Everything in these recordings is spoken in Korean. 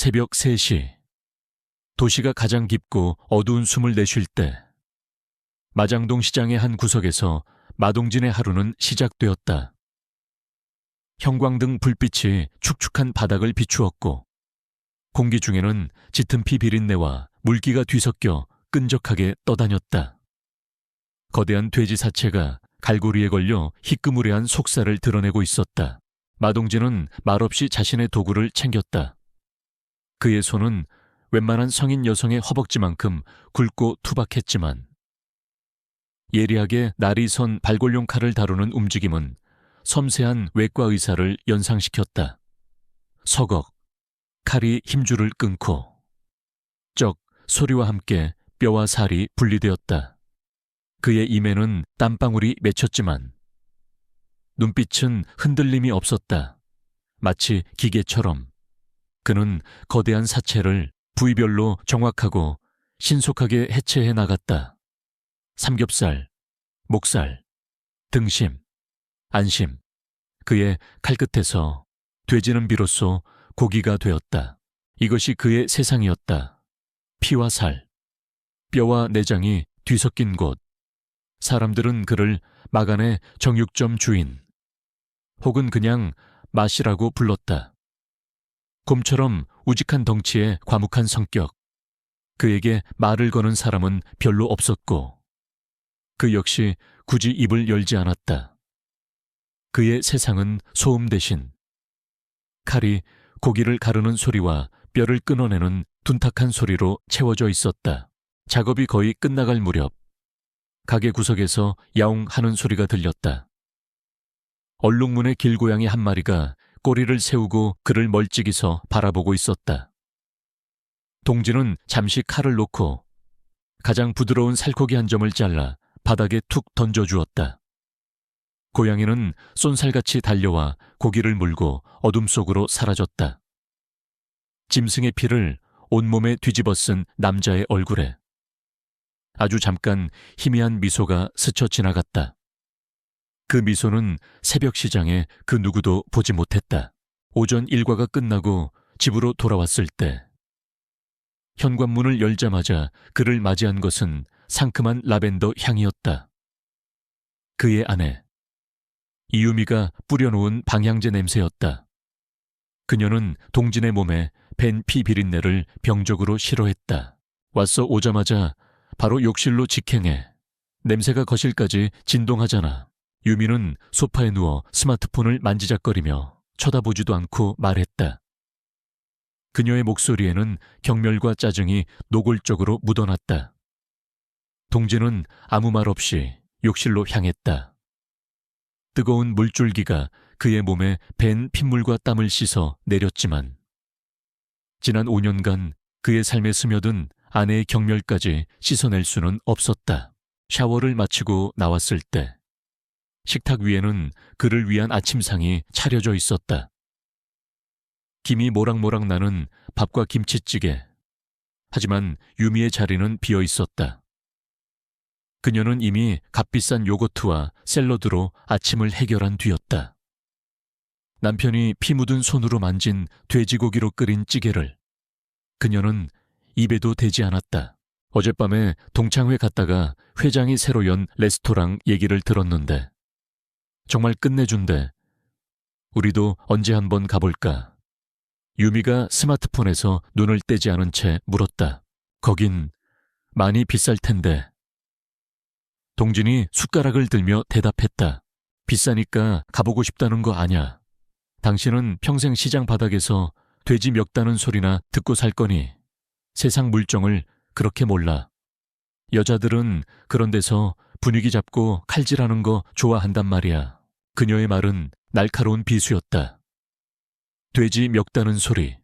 새벽 3시. 도시가 가장 깊고 어두운 숨을 내쉴 때 마장동 시장의 한 구석에서 마동진의 하루는 시작되었다. 형광등 불빛이 축축한 바닥을 비추었고 공기 중에는 짙은 피 비린내와 물기가 뒤섞여 끈적하게 떠다녔다. 거대한 돼지 사체가 갈고리에 걸려 희끄무레한 속살을 드러내고 있었다. 마동진은 말없이 자신의 도구를 챙겼다. 그의 손은 웬만한 성인 여성의 허벅지만큼 굵고 투박했지만 예리하게 날이 선 발골용 칼을 다루는 움직임은 섬세한 외과 의사를 연상시켰다. 서걱, 칼이 힘줄을 끊고 쩍 소리와 함께 뼈와 살이 분리되었다. 그의 임에는 땀방울이 맺혔지만 눈빛은 흔들림이 없었다. 마치 기계처럼 그는 거대한 사체를 부위별로 정확하고 신속하게 해체해 나갔다. 삼겹살, 목살, 등심, 안심. 그의 칼끝에서 돼지는 비로소 고기가 되었다. 이것이 그의 세상이었다. 피와 살, 뼈와 내장이 뒤섞인 곳. 사람들은 그를 마간의 정육점 주인 혹은 그냥 맛이라고 불렀다. 곰처럼 우직한 덩치에 과묵한 성격. 그에게 말을 거는 사람은 별로 없었고 그 역시 굳이 입을 열지 않았다. 그의 세상은 소음 대신 칼이 고기를 가르는 소리와 뼈를 끊어내는 둔탁한 소리로 채워져 있었다. 작업이 거의 끝나갈 무렵 가게 구석에서 야옹하는 소리가 들렸다. 얼룩무늬 길고양이 한 마리가 꼬리를 세우고 그를 멀찍이서 바라보고 있었다. 동진은 잠시 칼을 놓고 가장 부드러운 살코기 한 점을 잘라 바닥에 툭 던져주었다. 고양이는 쏜살같이 달려와 고기를 물고 어둠 속으로 사라졌다. 짐승의 피를 온몸에 뒤집어 쓴 남자의 얼굴에 아주 잠깐 희미한 미소가 스쳐 지나갔다. 그 미소는 새벽 시장에 그 누구도 보지 못했다. 오전 일과가 끝나고 집으로 돌아왔을 때 현관문을 열자마자 그를 맞이한 것은 상큼한 라벤더 향이었다. 그의 아내 이유미가 뿌려놓은 방향제 냄새였다. 그녀는 동진의 몸에 밴 피 비린내를 병적으로 싫어했다. 와서 오자마자 바로 욕실로 직행해. 냄새가 거실까지 진동하잖아. 유미는 소파에 누워 스마트폰을 만지작거리며 쳐다보지도 않고 말했다. 그녀의 목소리에는 경멸과 짜증이 노골적으로 묻어났다. 동진은 아무 말 없이 욕실로 향했다. 뜨거운 물줄기가 그의 몸에 밴 핏물과 땀을 씻어 내렸지만 지난 5년간 그의 삶에 스며든 아내의 경멸까지 씻어낼 수는 없었다. 샤워를 마치고 나왔을 때 식탁 위에는 그를 위한 아침상이 차려져 있었다. 김이 모락모락 나는 밥과 김치찌개. 하지만 유미의 자리는 비어 있었다. 그녀는 이미 값비싼 요거트와 샐러드로 아침을 해결한 뒤였다. 남편이 피 묻은 손으로 만진 돼지고기로 끓인 찌개를 그녀는 입에도 대지 않았다. 어젯밤에 동창회 갔다가 회장이 새로 연 레스토랑 얘기를 들었는데 정말 끝내준대. 우리도 언제 한번 가볼까? 유미가 스마트폰에서 눈을 떼지 않은 채 물었다. 거긴 많이 비쌀 텐데. 동진이 숟가락을 들며 대답했다. 비싸니까 가보고 싶다는 거 아냐. 당신은 평생 시장 바닥에서 돼지 멱다는 소리나 듣고 살 거니 세상 물정을 그렇게 몰라. 여자들은 그런 데서 분위기 잡고 칼질하는 거 좋아한단 말이야. 그녀의 말은 날카로운 비수였다. 돼지 멱다는 소리.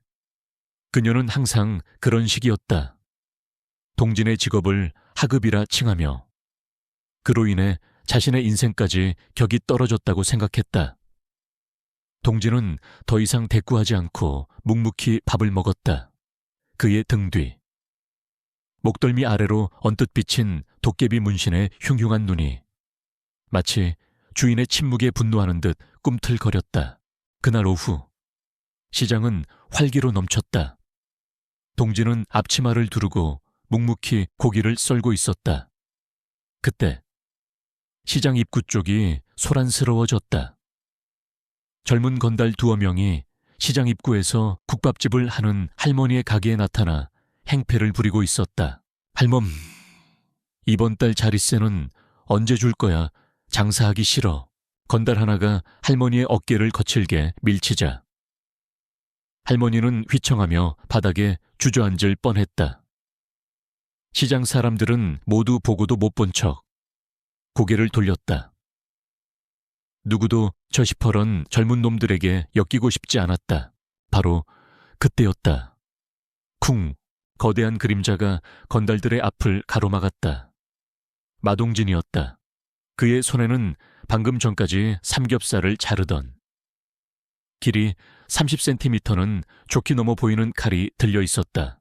그녀는 항상 그런 식이었다. 동진의 직업을 하급이라 칭하며 그로 인해 자신의 인생까지 격이 떨어졌다고 생각했다. 동진은 더 이상 대꾸하지 않고 묵묵히 밥을 먹었다. 그의 등 뒤. 목덜미 아래로 언뜻 비친 도깨비 문신의 흉흉한 눈이 마치 주인의 침묵에 분노하는 듯 꿈틀거렸다. 그날 오후 시장은 활기로 넘쳤다. 동지는 앞치마를 두르고 묵묵히 고기를 썰고 있었다. 그때 시장 입구 쪽이 소란스러워졌다. 젊은 건달 두어 명이 시장 입구에서 국밥집을 하는 할머니의 가게에 나타나 행패를 부리고 있었다. 할멈, 이번 달 자릿세는 언제 줄 거야? 장사하기 싫어. 건달 하나가 할머니의 어깨를 거칠게 밀치자 할머니는 휘청하며 바닥에 주저앉을 뻔했다. 시장 사람들은 모두 보고도 못 본 척 고개를 돌렸다. 누구도 저 시퍼런 젊은 놈들에게 엮이고 싶지 않았다. 바로 그때였다. 쿵! 거대한 그림자가 건달들의 앞을 가로막았다. 마동진이었다. 그의 손에는 방금 전까지 삼겹살을 자르던 길이 30cm는 좋게 넘어 보이는 칼이 들려 있었다.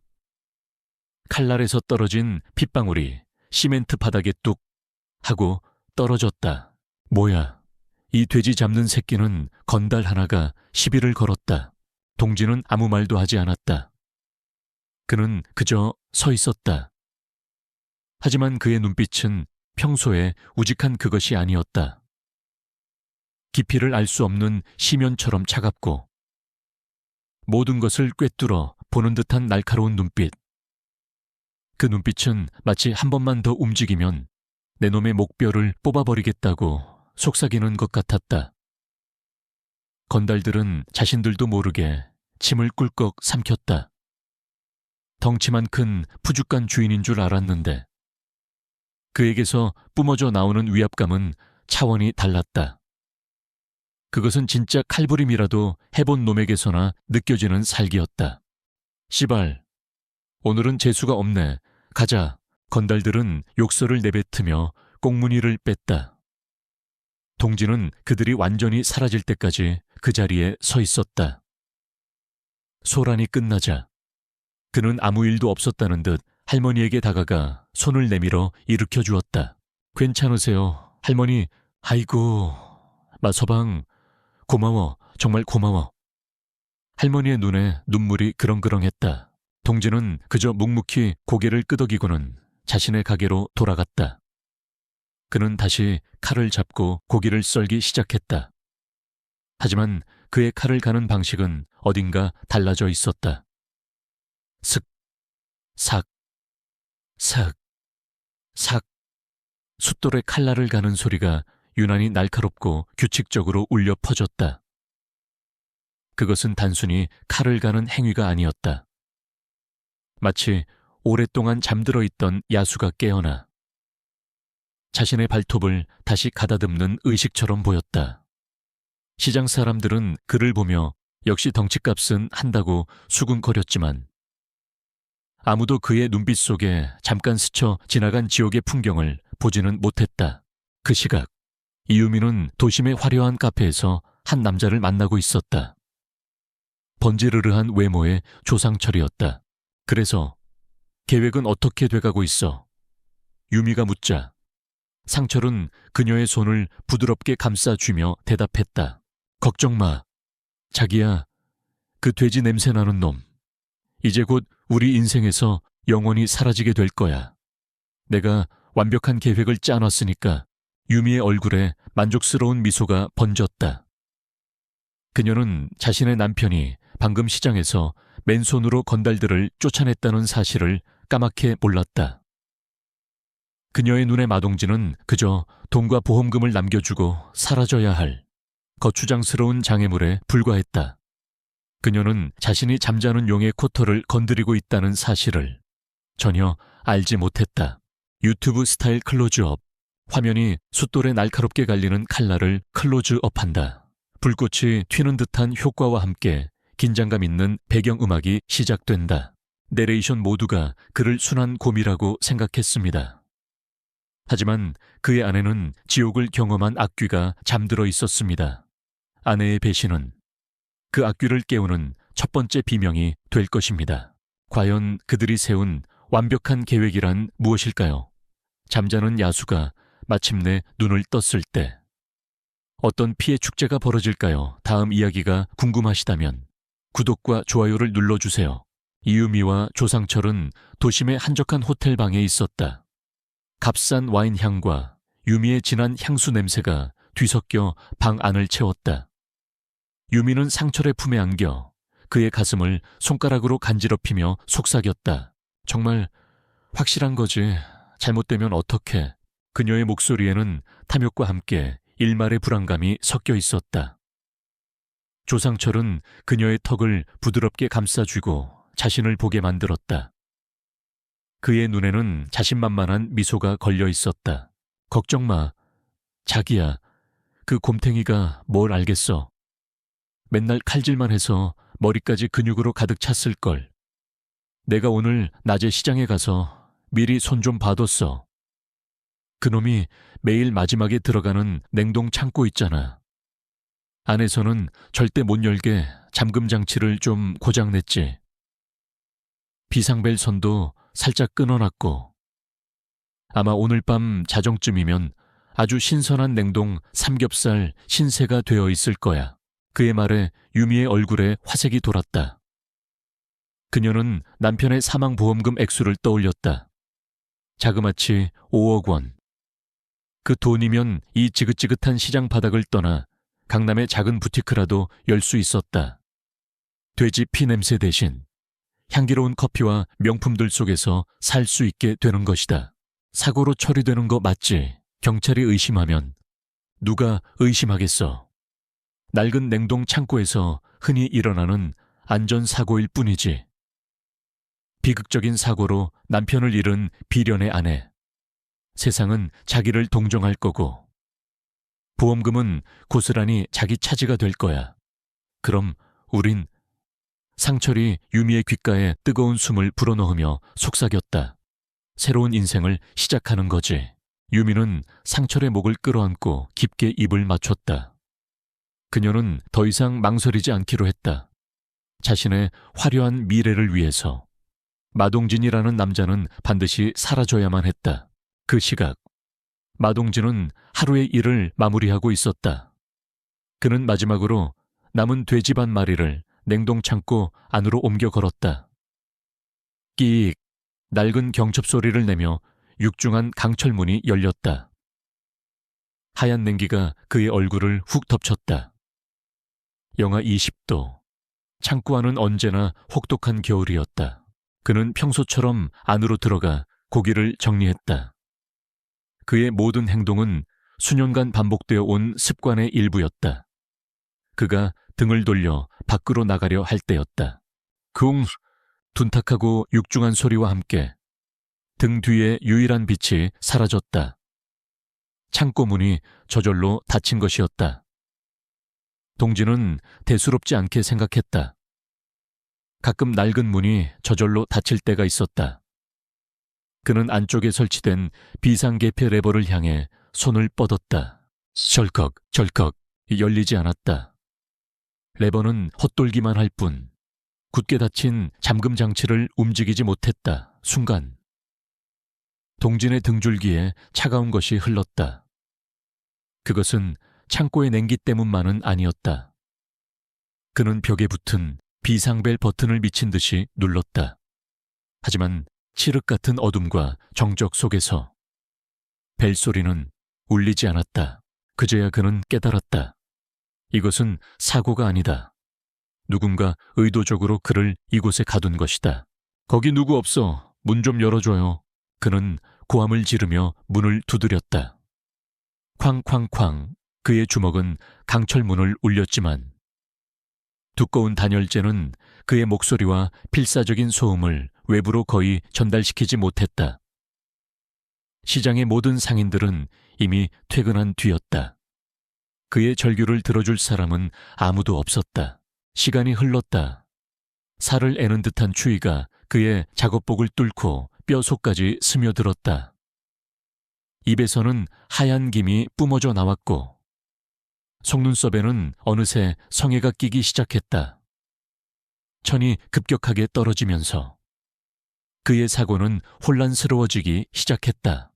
칼날에서 떨어진 핏방울이 시멘트 바닥에 뚝 하고 떨어졌다. 뭐야, 이 돼지 잡는 새끼는 건달 하나가 시비를 걸었다. 동지는 아무 말도 하지 않았다. 그는 그저 서 있었다. 하지만 그의 눈빛은 평소에 우직한 그것이 아니었다. 깊이를 알 수 없는 심연처럼 차갑고 모든 것을 꿰뚫어 보는 듯한 날카로운 눈빛. 그 눈빛은 마치 한 번만 더 움직이면 내 놈의 목뼈를 뽑아버리겠다고 속삭이는 것 같았다. 건달들은 자신들도 모르게 침을 꿀꺽 삼켰다. 덩치만 큰 푸죽한 주인인 줄 알았는데 그에게서 뿜어져 나오는 위압감은 차원이 달랐다. 그것은 진짜 칼부림이라도 해본 놈에게서나 느껴지는 살기였다. 씨발, 오늘은 재수가 없네. 가자. 건달들은 욕설을 내뱉으며 꽁무니를 뺐다. 동지는 그들이 완전히 사라질 때까지 그 자리에 서 있었다. 소란이 끝나자 그는 아무 일도 없었다는 듯 할머니에게 다가가 손을 내밀어 일으켜 주었다. 괜찮으세요, 할머니? 아이고, 마서방, 고마워, 정말 고마워. 할머니의 눈에 눈물이 그렁그렁했다. 동지는 그저 묵묵히 고개를 끄덕이고는 자신의 가게로 돌아갔다. 그는 다시 칼을 잡고 고기를 썰기 시작했다. 하지만 그의 칼을 가는 방식은 어딘가 달라져 있었다. 슥, 삭, 삭, 삭. 숫돌의 칼날을 가는 소리가 유난히 날카롭고 규칙적으로 울려 퍼졌다. 그것은 단순히 칼을 가는 행위가 아니었다. 마치 오랫동안 잠들어 있던 야수가 깨어나 자신의 발톱을 다시 가다듬는 의식처럼 보였다. 시장 사람들은 그를 보며 역시 덩치값은 한다고 수군거렸지만 아무도 그의 눈빛 속에 잠깐 스쳐 지나간 지옥의 풍경을 보지는 못했다. 그 시각 이유미는 도심의 화려한 카페에서 한 남자를 만나고 있었다. 번지르르한 외모의 조상철이었다. 그래서 계획은 어떻게 돼가고 있어? 유미가 묻자 상철은 그녀의 손을 부드럽게 감싸주며 대답했다. 걱정 마. 자기야, 그 돼지 냄새 나는 놈. 이제 곧 우리 인생에서 영원히 사라지게 될 거야. 내가 완벽한 계획을 짜놨으니까. 유미의 얼굴에 만족스러운 미소가 번졌다. 그녀는 자신의 남편이 방금 시장에서 맨손으로 건달들을 쫓아냈다는 사실을 까맣게 몰랐다. 그녀의 눈에 마동진은 그저 돈과 보험금을 남겨주고 사라져야 할 거추장스러운 장애물에 불과했다. 그녀는 자신이 잠자는 용의 코털을 건드리고 있다는 사실을 전혀 알지 못했다. 유튜브 스타일 클로즈업. 화면이 숫돌에 날카롭게 갈리는 칼날을 클로즈업한다. 불꽃이 튀는 듯한 효과와 함께 긴장감 있는 배경음악이 시작된다. 내레이션 모두가 그를 순한 곰이라고 생각했습니다. 하지만 그의 안에는 지옥을 경험한 악귀가 잠들어 있었습니다. 아내의 배신은 그 악귀를 깨우는 첫 번째 비명이 될 것입니다. 과연 그들이 세운 완벽한 계획이란 무엇일까요? 잠자는 야수가 마침내 눈을 떴을 때 어떤 피해 축제가 벌어질까요? 다음 이야기가 궁금하시다면 구독과 좋아요를 눌러주세요. 이유미와 조상철은 도심의 한적한 호텔 방에 있었다. 값싼 와인 향과 유미의 진한 향수 냄새가 뒤섞여 방 안을 채웠다. 유미는 상철의 품에 안겨 그의 가슴을 손가락으로 간지럽히며 속삭였다. 정말 확실한 거지. 잘못되면 어떡해. 그녀의 목소리에는 탐욕과 함께 일말의 불안감이 섞여 있었다. 조상철은 그녀의 턱을 부드럽게 감싸쥐고 자신을 보게 만들었다. 그의 눈에는 자신만만한 미소가 걸려 있었다. 걱정 마. 자기야, 그 곰탱이가 뭘 알겠어. 맨날 칼질만 해서 머리까지 근육으로 가득 찼을걸. 내가 오늘 낮에 시장에 가서 미리 손 좀 봐뒀어. 그놈이 매일 마지막에 들어가는 냉동 창고 있잖아. 안에서는 절대 못 열게 잠금 장치를 좀 고장냈지. 비상벨 선도 살짝 끊어놨고 아마 오늘 밤 자정쯤이면 아주 신선한 냉동 삼겹살 신세가 되어 있을 거야. 그의 말에 유미의 얼굴에 화색이 돌았다. 그녀는 남편의 사망보험금 액수를 떠올렸다. 자그마치 5억 원. 그 돈이면 이 지긋지긋한 시장 바닥을 떠나 강남의 작은 부티크라도 열 수 있었다. 돼지 피 냄새 대신 향기로운 커피와 명품들 속에서 살 수 있게 되는 것이다. 사고로 처리되는 거 맞지? 경찰이 의심하면 누가 의심하겠어? 낡은 냉동 창고에서 흔히 일어나는 안전사고일 뿐이지. 비극적인 사고로 남편을 잃은 비련의 아내. 세상은 자기를 동정할 거고 보험금은 고스란히 자기 차지가 될 거야. 그럼 우린 상철이 유미의 귓가에 뜨거운 숨을 불어넣으며 속삭였다. 새로운 인생을 시작하는 거지. 유미는 상철의 목을 끌어안고 깊게 입을 맞췄다. 그녀는 더 이상 망설이지 않기로 했다. 자신의 화려한 미래를 위해서. 마동진이라는 남자는 반드시 사라져야만 했다. 그 시각, 마동진은 하루의 일을 마무리하고 있었다. 그는 마지막으로 남은 돼지 반 마리를 냉동창고 안으로 옮겨 걸었다. 끼익, 낡은 경첩 소리를 내며 육중한 강철문이 열렸다. 하얀 냉기가 그의 얼굴을 훅 덮쳤다. 영하 20도. 창고 안은 언제나 혹독한 겨울이었다. 그는 평소처럼 안으로 들어가 고기를 정리했다. 그의 모든 행동은 수년간 반복되어 온 습관의 일부였다. 그가 등을 돌려 밖으로 나가려 할 때였다. 쿵! 둔탁하고 육중한 소리와 함께 등 뒤의 유일한 빛이 사라졌다. 창고 문이 저절로 닫힌 것이었다. 동진은 대수롭지 않게 생각했다. 가끔 낡은 문이 저절로 닫힐 때가 있었다. 그는 안쪽에 설치된 비상개폐 레버를 향해 손을 뻗었다. 절컥, 절컥 열리지 않았다. 레버는 헛돌기만 할 뿐 굳게 닫힌 잠금 장치를 움직이지 못했다. 순간 동진의 등줄기에 차가운 것이 흘렀다. 그것은 창고의 냉기 때문만은 아니었다. 그는 벽에 붙은 비상벨 버튼을 미친 듯이 눌렀다. 하지만 칠흑 같은 어둠과 정적 속에서 벨소리는 울리지 않았다. 그제야 그는 깨달았다. 이것은 사고가 아니다. 누군가 의도적으로 그를 이곳에 가둔 것이다. 거기 누구 없어. 문 좀 열어줘요. 그는 고함을 지르며 문을 두드렸다. 쾅쾅쾅. 그의 주먹은 강철문을 울렸지만 두꺼운 단열재는 그의 목소리와 필사적인 소음을 외부로 거의 전달시키지 못했다. 시장의 모든 상인들은 이미 퇴근한 뒤였다. 그의 절규를 들어줄 사람은 아무도 없었다. 시간이 흘렀다. 살을 애는 듯한 추위가 그의 작업복을 뚫고 뼈 속까지 스며들었다. 입에서는 하얀 김이 뿜어져 나왔고 속눈썹에는 어느새 성에가 끼기 시작했다. 천이 급격하게 떨어지면서 그의 사고는 혼란스러워지기 시작했다.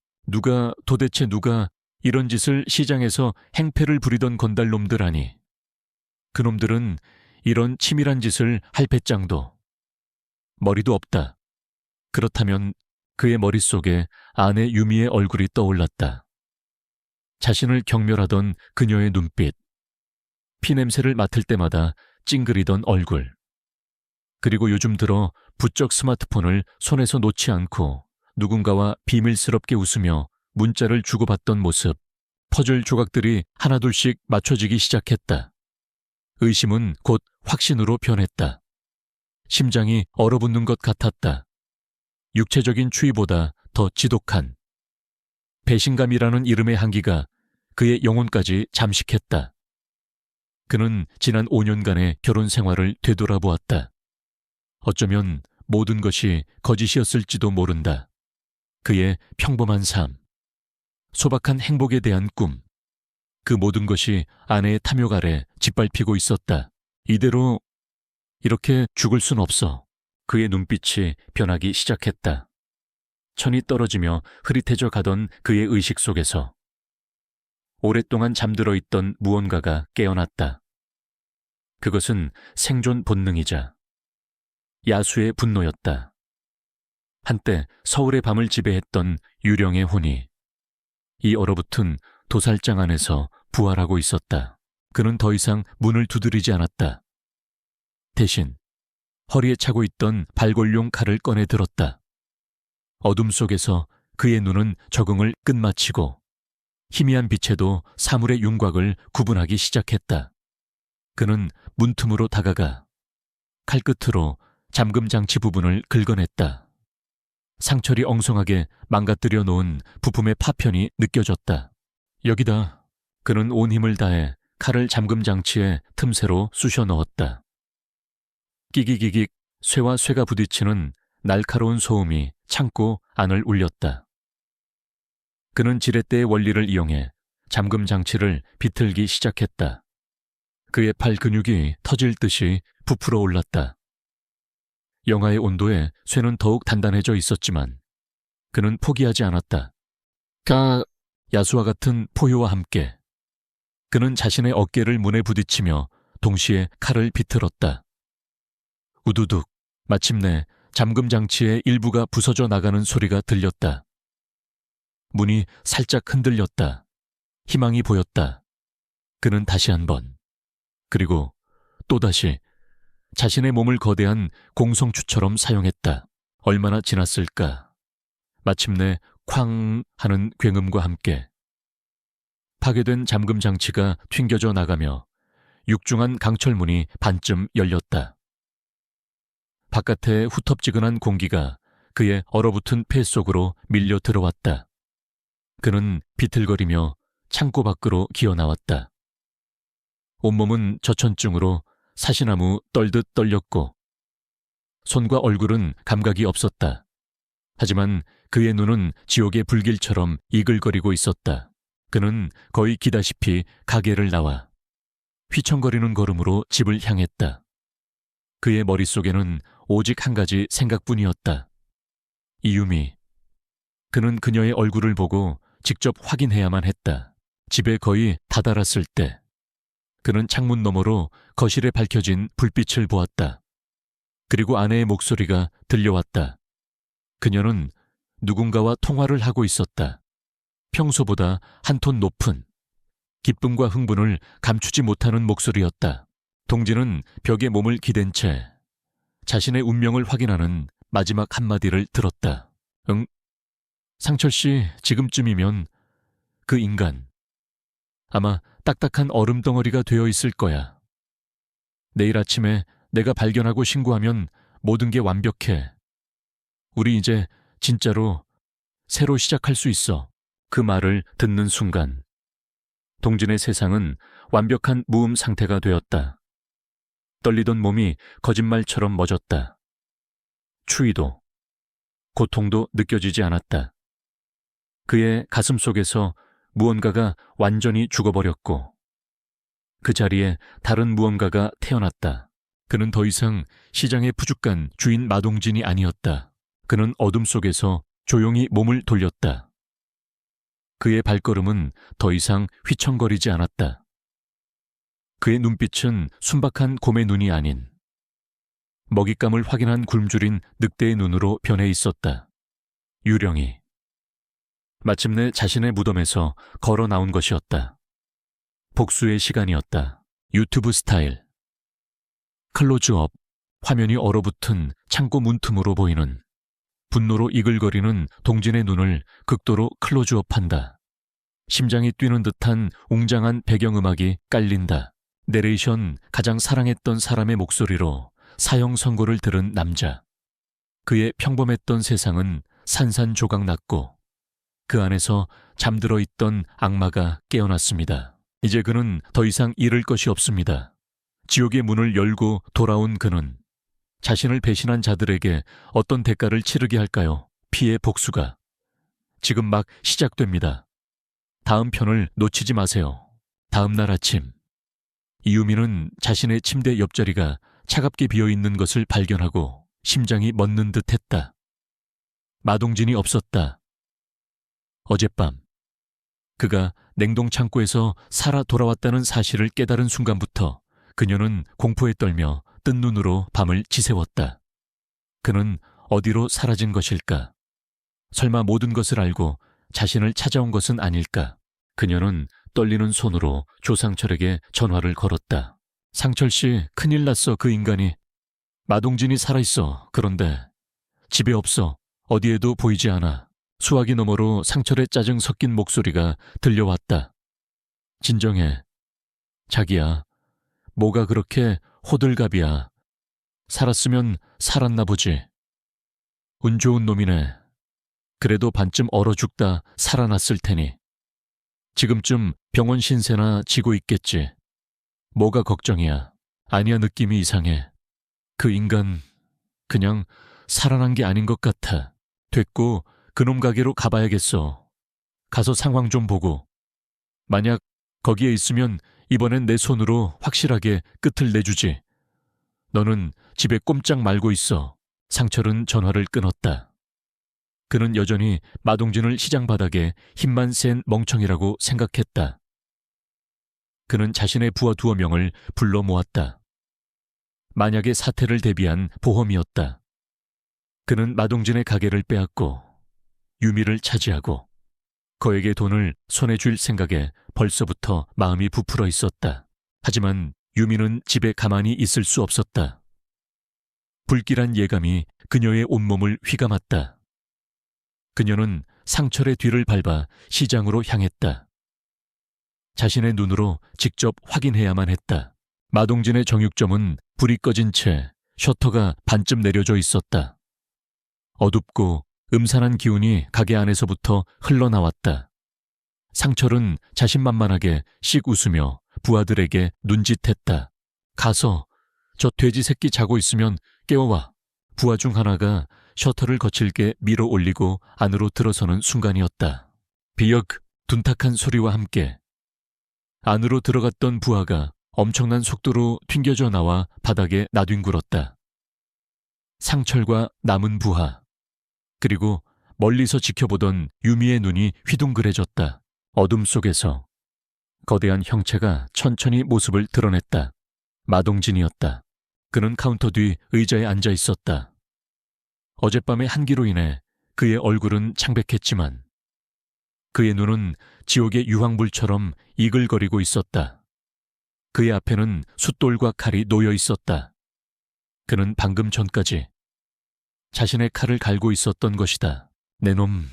도대체 누가 이런 짓을 시장에서 행패를 부리던 건달놈들 아니. 그놈들은 이런 치밀한 짓을 할 배짱도 머리도 없다. 그렇다면 그의 머릿속에 아내 유미의 얼굴이 떠올랐다. 자신을 경멸하던 그녀의 눈빛, 피냄새를 맡을 때마다 찡그리던 얼굴, 그리고 요즘 들어 부쩍 스마트폰을 손에서 놓지 않고 누군가와 비밀스럽게 웃으며 문자를 주고받던 모습, 퍼즐 조각들이 하나둘씩 맞춰지기 시작했다. 의심은 곧 확신으로 변했다. 심장이 얼어붙는 것 같았다. 육체적인 추위보다 더 지독한 배신감이라는 이름의 한기가 그의 영혼까지 잠식했다. 그는 지난 5년간의 결혼 생활을 되돌아보았다. 어쩌면 모든 것이 거짓이었을지도 모른다. 그의 평범한 삶, 소박한 행복에 대한 꿈, 그 모든 것이 아내의 탐욕 아래 짓밟히고 있었다. 이대로 이렇게 죽을 순 없어. 그의 눈빛이 변하기 시작했다. 천이 떨어지며 흐릿해져 가던 그의 의식 속에서 오랫동안 잠들어 있던 무언가가 깨어났다. 그것은 생존 본능이자 야수의 분노였다. 한때 서울의 밤을 지배했던 유령의 혼이 이 얼어붙은 도살장 안에서 부활하고 있었다. 그는 더 이상 문을 두드리지 않았다. 대신 허리에 차고 있던 발골용 칼을 꺼내 들었다. 어둠 속에서 그의 눈은 적응을 끝마치고 희미한 빛에도 사물의 윤곽을 구분하기 시작했다. 그는 문틈으로 다가가 칼끝으로 잠금 장치 부분을 긁어냈다. 상철이 엉성하게 망가뜨려 놓은 부품의 파편이 느껴졌다. 여기다. 그는 온 힘을 다해 칼을 잠금 장치의 틈새로 쑤셔 넣었다. 끼기기기 쇠와 쇠가 부딪히는 날카로운 소음이 창고 안을 울렸다. 그는 지렛대의 원리를 이용해 잠금 장치를 비틀기 시작했다. 그의 팔 근육이 터질 듯이 부풀어 올랐다. 영하의 온도에 쇠는 더욱 단단해져 있었지만 그는 포기하지 않았다. 야수와 같은 포효와 함께 그는 자신의 어깨를 문에 부딪히며 동시에 칼을 비틀었다. 우두둑, 마침내 잠금 장치의 일부가 부서져 나가는 소리가 들렸다. 문이 살짝 흔들렸다. 희망이 보였다. 그는 다시 한번, 그리고 또다시 자신의 몸을 거대한 공성추처럼 사용했다. 얼마나 지났을까. 마침내 쾅 하는 굉음과 함께 파괴된 잠금 장치가 튕겨져 나가며 육중한 강철문이 반쯤 열렸다. 바깥의 후텁지근한 공기가 그의 얼어붙은 폐 속으로 밀려 들어왔다. 그는 비틀거리며 창고 밖으로 기어나왔다. 온몸은 저천증으로 사시나무 떨듯 떨렸고 손과 얼굴은 감각이 없었다. 하지만 그의 눈은 지옥의 불길처럼 이글거리고 있었다. 그는 거의 기다시피 가게를 나와 휘청거리는 걸음으로 집을 향했다. 그의 머릿속에는 오직 한 가지 생각뿐이었다. 이유미. 그는 그녀의 얼굴을 보고 직접 확인해야만 했다. 집에 거의 다다랐을 때 그는 창문 너머로 거실에 밝혀진 불빛을 보았다. 그리고 아내의 목소리가 들려왔다. 그녀는 누군가와 통화를 하고 있었다. 평소보다 한 톤 높은 기쁨과 흥분을 감추지 못하는 목소리였다. 동지는 벽에 몸을 기댄 채 자신의 운명을 확인하는 마지막 한마디를 들었다. 응? 상철 씨, 지금쯤이면 그 인간 아마 딱딱한 얼음 덩어리가 되어 있을 거야. 내일 아침에 내가 발견하고 신고하면 모든 게 완벽해. 우리 이제 진짜로 새로 시작할 수 있어. 그 말을 듣는 순간 동진의 세상은 완벽한 무음 상태가 되었다. 떨리던 몸이 거짓말처럼 멎었다. 추위도, 고통도 느껴지지 않았다. 그의 가슴 속에서 무언가가 완전히 죽어버렸고 그 자리에 다른 무언가가 태어났다. 그는 더 이상 시장의 푸죽한 주인 마동진이 아니었다. 그는 어둠 속에서 조용히 몸을 돌렸다. 그의 발걸음은 더 이상 휘청거리지 않았다. 그의 눈빛은 순박한 곰의 눈이 아닌 먹잇감을 확인한 굶주린 늑대의 눈으로 변해 있었다. 유령이. 마침내 자신의 무덤에서 걸어 나온 것이었다. 복수의 시간이었다. 유튜브 스타일. 클로즈업. 화면이 얼어붙은 창고 문틈으로 보이는 분노로 이글거리는 동진의 눈을 극도로 클로즈업한다. 심장이 뛰는 듯한 웅장한 배경음악이 깔린다. 내레이션. 가장 사랑했던 사람의 목소리로 사형 선고를 들은 남자. 그의 평범했던 세상은 산산조각 났고 그 안에서 잠들어 있던 악마가 깨어났습니다. 이제 그는 더 이상 잃을 것이 없습니다. 지옥의 문을 열고 돌아온 그는 자신을 배신한 자들에게 어떤 대가를 치르게 할까요? 피해 복수가 지금 막 시작됩니다. 다음 편을 놓치지 마세요. 다음 날 아침, 이유미는 자신의 침대 옆자리가 차갑게 비어있는 것을 발견하고 심장이 멎는 듯 했다. 마동진이 없었다. 어젯밤 그가 냉동창고에서 살아 돌아왔다는 사실을 깨달은 순간부터 그녀는 공포에 떨며 뜬 눈으로 밤을 지새웠다. 그는 어디로 사라진 것일까? 설마 모든 것을 알고 자신을 찾아온 것은 아닐까? 그녀는 떨리는 손으로 조상철에게 전화를 걸었다. 상철 씨, 큰일 났어. 그 인간이. 마동진이 살아있어. 그런데 집에 없어. 어디에도 보이지 않아. 수화기 너머로 상철의 짜증 섞인 목소리가 들려왔다. 진정해. 자기야. 뭐가 그렇게 호들갑이야. 살았으면 살았나 보지. 운 좋은 놈이네. 그래도 반쯤 얼어 죽다 살아났을 테니. 지금쯤 병원 신세나 지고 있겠지. 뭐가 걱정이야. 아니야, 느낌이 이상해. 그 인간 그냥 살아난 게 아닌 것 같아. 됐고 그놈 가게로 가봐야겠어. 가서 상황 좀 보고. 만약 거기에 있으면 이번엔 내 손으로 확실하게 끝을 내주지. 너는 집에 꼼짝 말고 있어. 상철은 전화를 끊었다. 그는 여전히 마동진을 시장 바닥에 힘만 센 멍청이라고 생각했다. 그는 자신의 부하 2명을 불러 모았다. 만약의 사태를 대비한 보험이었다. 그는 마동진의 가게를 빼앗고 유미를 차지하고 그에게 돈을 손에 줄 생각에 벌써부터 마음이 부풀어 있었다. 하지만 유미는 집에 가만히 있을 수 없었다. 불길한 예감이 그녀의 온몸을 휘감았다. 그녀는 상철의 뒤를 밟아 시장으로 향했다. 자신의 눈으로 직접 확인해야만 했다. 마동진의 정육점은 불이 꺼진 채 셔터가 반쯤 내려져 있었다. 어둡고 음산한 기운이 가게 안에서부터 흘러나왔다. 상철은 자신만만하게 씩 웃으며 부하들에게 눈짓했다. 가서 저 돼지 새끼 자고 있으면 깨워와. 부하 중 하나가 셔터를 거칠게 밀어 올리고 안으로 들어서는 순간이었다. 비역 둔탁한 소리와 함께 안으로 들어갔던 부하가 엄청난 속도로 튕겨져 나와 바닥에 나뒹굴었다. 상철과 남은 부하, 그리고 멀리서 지켜보던 유미의 눈이 휘둥그레졌다. 어둠 속에서 거대한 형체가 천천히 모습을 드러냈다. 마동진이었다. 그는 카운터 뒤 의자에 앉아 있었다. 어젯밤의 한기로 인해 그의 얼굴은 창백했지만 그의 눈은 지옥의 유황불처럼 이글거리고 있었다. 그의 앞에는 숫돌과 칼이 놓여 있었다. 그는 방금 전까지 자신의 칼을 갈고 있었던 것이다. 내 놈,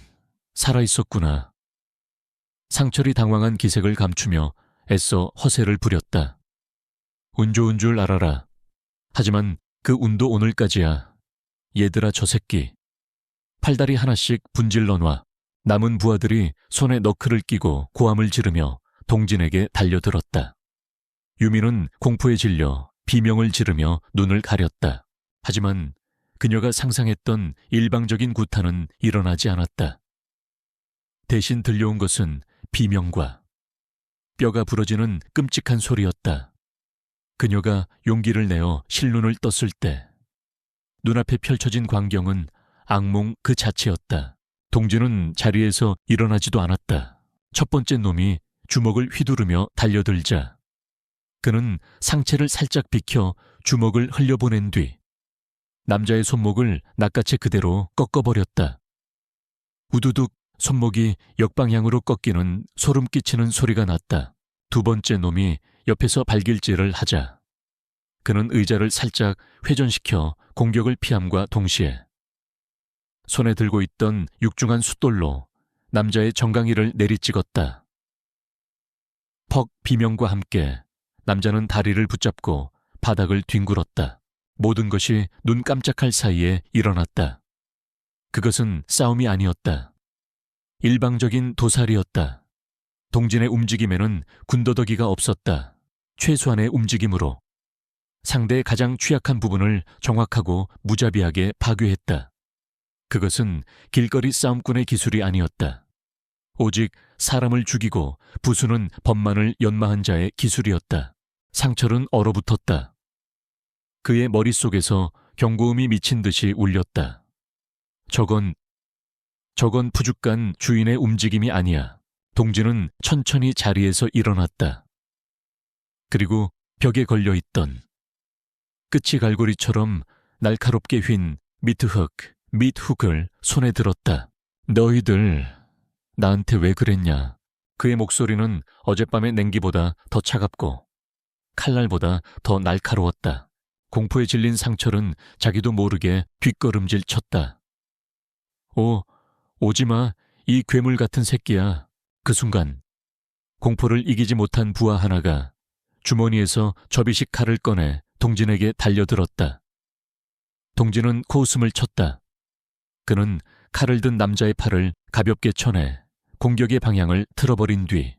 살아있었구나. 상철이 당황한 기색을 감추며 애써 허세를 부렸다. 운 좋은 줄 알아라. 하지만 그 운도 오늘까지야. 얘들아, 저 새끼. 팔다리 하나씩 분질러 놔. 남은 부하들이 손에 너클을 끼고 고함을 지르며 동진에게 달려들었다. 유미는 공포에 질려 비명을 지르며 눈을 가렸다. 하지만 그녀가 상상했던 일방적인 구타는 일어나지 않았다. 대신 들려온 것은 비명과 뼈가 부러지는 끔찍한 소리였다. 그녀가 용기를 내어 실눈을 떴을 때 눈앞에 펼쳐진 광경은 악몽 그 자체였다. 동진은 자리에서 일어나지도 않았다. 첫 번째 놈이 주먹을 휘두르며 달려들자 그는 상체를 살짝 비켜 주먹을 흘려보낸 뒤 남자의 손목을 낚아채 그대로 꺾어버렸다. 우두둑 손목이 역방향으로 꺾이는 소름 끼치는 소리가 났다. 두 번째 놈이 옆에서 발길질을 하자 그는 의자를 살짝 회전시켜 공격을 피함과 동시에 손에 들고 있던 육중한 숫돌로 남자의 정강이를 내리찍었다. 퍽 비명과 함께 남자는 다리를 붙잡고 바닥을 뒹굴었다. 모든 것이 눈 깜짝할 사이에 일어났다. 그것은 싸움이 아니었다. 일방적인 도살이었다. 동진의 움직임에는 군더더기가 없었다. 최소한의 움직임으로 상대의 가장 취약한 부분을 정확하고 무자비하게 파괴했다. 그것은 길거리 싸움꾼의 기술이 아니었다. 오직 사람을 죽이고 부수는 법만을 연마한 자의 기술이었다. 상철은 얼어붙었다. 그의 머릿속에서 경고음이 미친 듯이 울렸다. 저건 푸죽간 주인의 움직임이 아니야. 동진은 천천히 자리에서 일어났다. 그리고 벽에 걸려있던 끝이 갈고리처럼 날카롭게 휜 밑훅을 손에 들었다. 너희들 나한테 왜 그랬냐? 그의 목소리는 어젯밤의 냉기보다 더 차갑고 칼날보다 더 날카로웠다. 공포에 질린 상철은 자기도 모르게 뒷걸음질 쳤다. 오지마, 이 괴물 같은 새끼야. 그 순간 공포를 이기지 못한 부하 하나가 주머니에서 접이식 칼을 꺼내 동진에게 달려들었다. 동진은 코웃음을 쳤다. 그는 칼을 든 남자의 팔을 가볍게 쳐내 공격의 방향을 틀어버린 뒤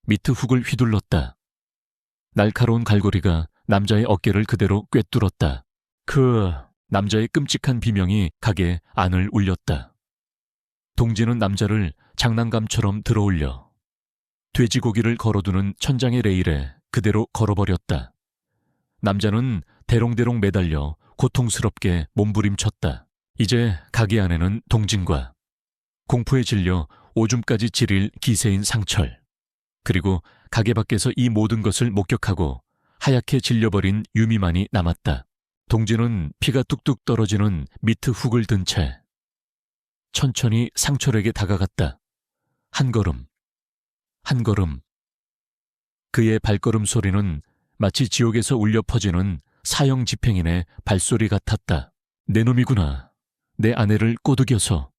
미트훅을 휘둘렀다. 날카로운 갈고리가 남자의 어깨를 그대로 꿰뚫었다. 남자의 끔찍한 비명이 가게 안을 울렸다. 동진은 남자를 장난감처럼 들어올려 돼지고기를 걸어두는 천장의 레일에 그대로 걸어버렸다. 남자는 대롱대롱 매달려 고통스럽게 몸부림쳤다. 이제 가게 안에는 동진과 공포에 질려 오줌까지 지릴 기세인 상철, 그리고 가게 밖에서 이 모든 것을 목격하고 하얗게 질려버린 유미만이 남았다. 동진은 피가 뚝뚝 떨어지는 미트훅을 든 채 천천히 상철에게 다가갔다. 한 걸음. 그의 발걸음 소리는 마치 지옥에서 울려 퍼지는 사형 집행인의 발소리 같았다. 내 놈이구나. 내 아내를 꼬드겨서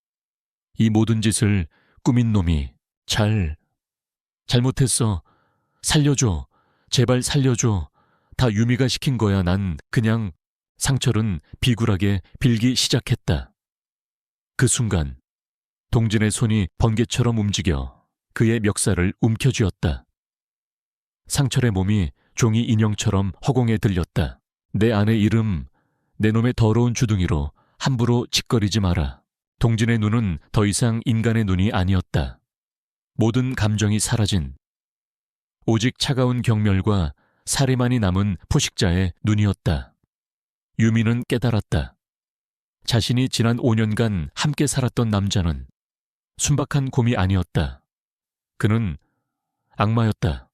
이 모든 짓을 꾸민 놈이. 잘못했어. 살려줘. 제발 살려줘. 다 유미가 시킨 거야. 난 그냥. 상철은 비굴하게 빌기 시작했다. 그 순간 동진의 손이 번개처럼 움직여 그의 멱살을 움켜쥐었다. 상철의 몸이 종이 인형처럼 허공에 들렸다. 내 아내 이름, 내 놈의 더러운 주둥이로 함부로 짓거리지 마라. 동진의 눈은 더 이상 인간의 눈이 아니었다. 모든 감정이 사라진 오직 차가운 경멸과 살이만이 남은 포식자의 눈이었다. 유미는 깨달았다. 자신이 지난 5년간 함께 살았던 남자는 순박한 곰이 아니었다. 그는 악마였다.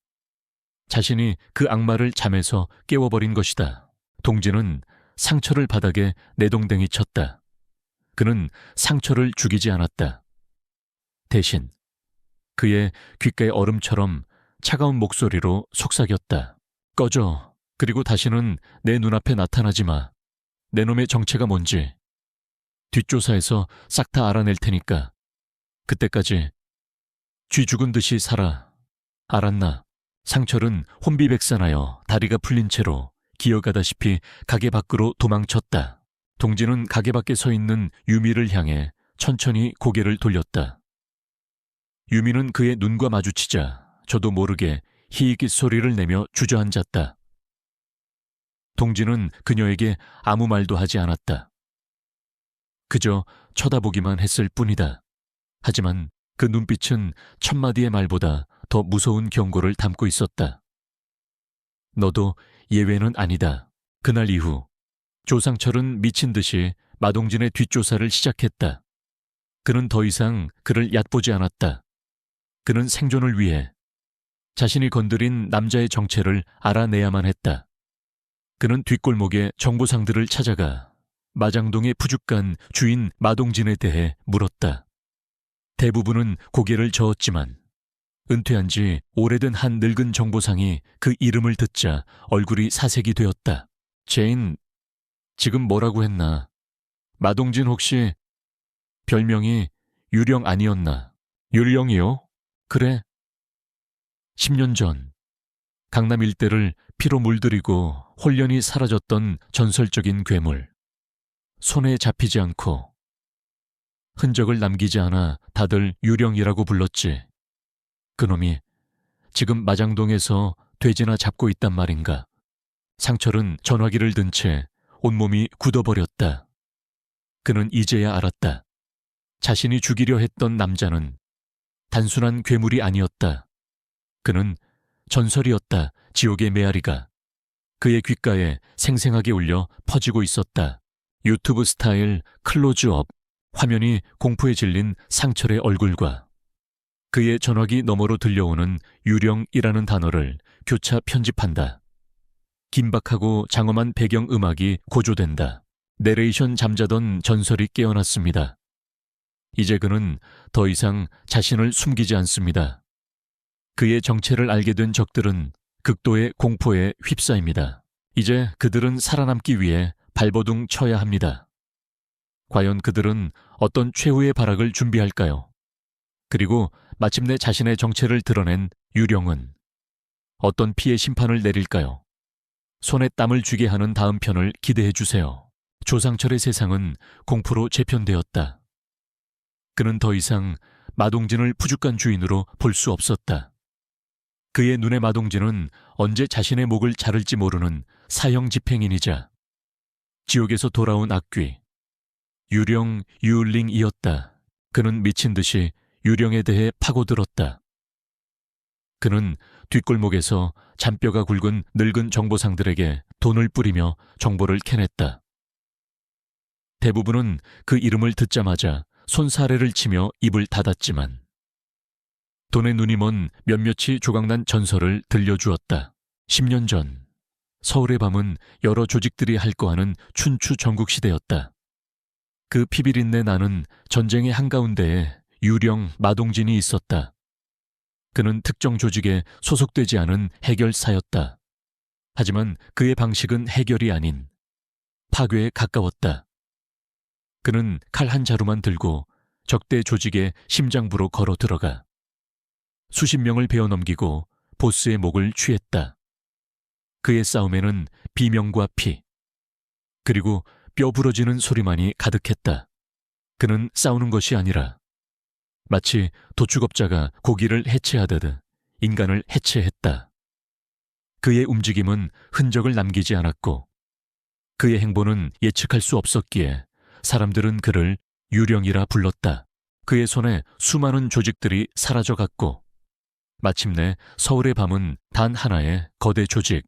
자신이 그 악마를 잠에서 깨워버린 것이다. 동진은 상철을 바닥에 내동댕이 쳤다. 그는 상철을 죽이지 않았다. 대신 그의 귓가에 얼음처럼 차가운 목소리로 속삭였다. 꺼져. 그리고 다시는 내 눈앞에 나타나지 마. 내 놈의 정체가 뭔지 뒷조사에서 싹 다 알아낼 테니까 그때까지 쥐 죽은 듯이 살아. 알았나? 상철은 혼비백산하여 다리가 풀린 채로 기어가다시피 가게 밖으로 도망쳤다. 동진은 가게 밖에 서 있는 유미를 향해 천천히 고개를 돌렸다. 유미는 그의 눈과 마주치자 저도 모르게 히익 소리를 내며 주저앉았다. 동진은 그녀에게 아무 말도 하지 않았다. 그저 쳐다보기만 했을 뿐이다. 하지만 그 눈빛은 천마디의 말보다 더 무서운 경고를 담고 있었다. 너도 예외는 아니다. 그날 이후 조상철은 미친 듯이 마동진의 뒷조사를 시작했다. 그는 더 이상 그를 얕보지 않았다. 그는 생존을 위해 자신이 건드린 남자의 정체를 알아내야만 했다. 그는 뒷골목에 정보상들을 찾아가 마장동의 푸죽간 주인 마동진에 대해 물었다. 대부분은 고개를 저었지만 은퇴한 지 오래된 한 늙은 정보상이 그 이름을 듣자 얼굴이 사색이 되었다. 제인, 지금 뭐라고 했나? 마동진 혹시 별명이 유령 아니었나? 유령이요? 그래. 10년 전 강남 일대를 피로 물들이고 홀연히 사라졌던 전설적인 괴물. 손에 잡히지 않고 흔적을 남기지 않아 다들 유령이라고 불렀지. 그놈이 지금 마장동에서 돼지나 잡고 있단 말인가. 상철은 전화기를 든 채 온몸이 굳어버렸다. 그는 이제야 알았다. 자신이 죽이려 했던 남자는 단순한 괴물이 아니었다. 그는 전설이었다. 지옥의 메아리가 그의 귓가에 생생하게 울려 퍼지고 있었다. 유튜브 스타일 클로즈업, 화면이 공포에 질린 상철의 얼굴과 그의 전화기 너머로 들려오는 유령이라는 단어를 교차 편집한다. 긴박하고 장엄한 배경음악이 고조된다. 내레이션 잠자던 전설이 깨어났습니다. 이제 그는 더 이상 자신을 숨기지 않습니다. 그의 정체를 알게 된 적들은 극도의 공포에 휩싸입니다. 이제 그들은 살아남기 위해 발버둥 쳐야 합니다. 과연 그들은 어떤 최후의 발악을 준비할까요? 그리고 마침내 자신의 정체를 드러낸 유령은 어떤 피해 심판을 내릴까요? 손에 땀을 쥐게 하는 다음 편을 기대해 주세요. 조상철의 세상은 공포로 재편되었다. 그는 더 이상 마동진을 푸죽간 주인으로 볼 수 없었다. 그의 눈에 마동진은 언제 자신의 목을 자를지 모르는 사형 집행인이자 지옥에서 돌아온 악귀, 유령 유울링이었다. 그는 미친 듯이 유령에 대해 파고들었다. 그는 뒷골목에서 잔뼈가 굵은 늙은 정보상들에게 돈을 뿌리며 정보를 캐냈다. 대부분은 그 이름을 듣자마자 손사래를 치며 입을 닫았지만 돈의 눈이 먼 몇몇이 조각난 전설을 들려주었다. 10년 전 서울의 밤은 여러 조직들이 할거하는 춘추 전국시대였다. 그 피비린내 나는 전쟁의 한가운데에 유령 마동진이 있었다. 그는 특정 조직에 소속되지 않은 해결사였다. 하지만 그의 방식은 해결이 아닌 파괴에 가까웠다. 그는 칼 한 자루만 들고 적대 조직의 심장부로 걸어 들어가 수십 명을 베어 넘기고 보스의 목을 취했다. 그의 싸움에는 비명과 피, 그리고 뼈 부러지는 소리만이 가득했다. 그는 싸우는 것이 아니라 마치 도축업자가 고기를 해체하듯 인간을 해체했다. 그의 움직임은 흔적을 남기지 않았고 그의 행보는 예측할 수 없었기에 사람들은 그를 유령이라 불렀다. 그의 손에 수많은 조직들이 사라져갔고 마침내 서울의 밤은 단 하나의 거대 조직,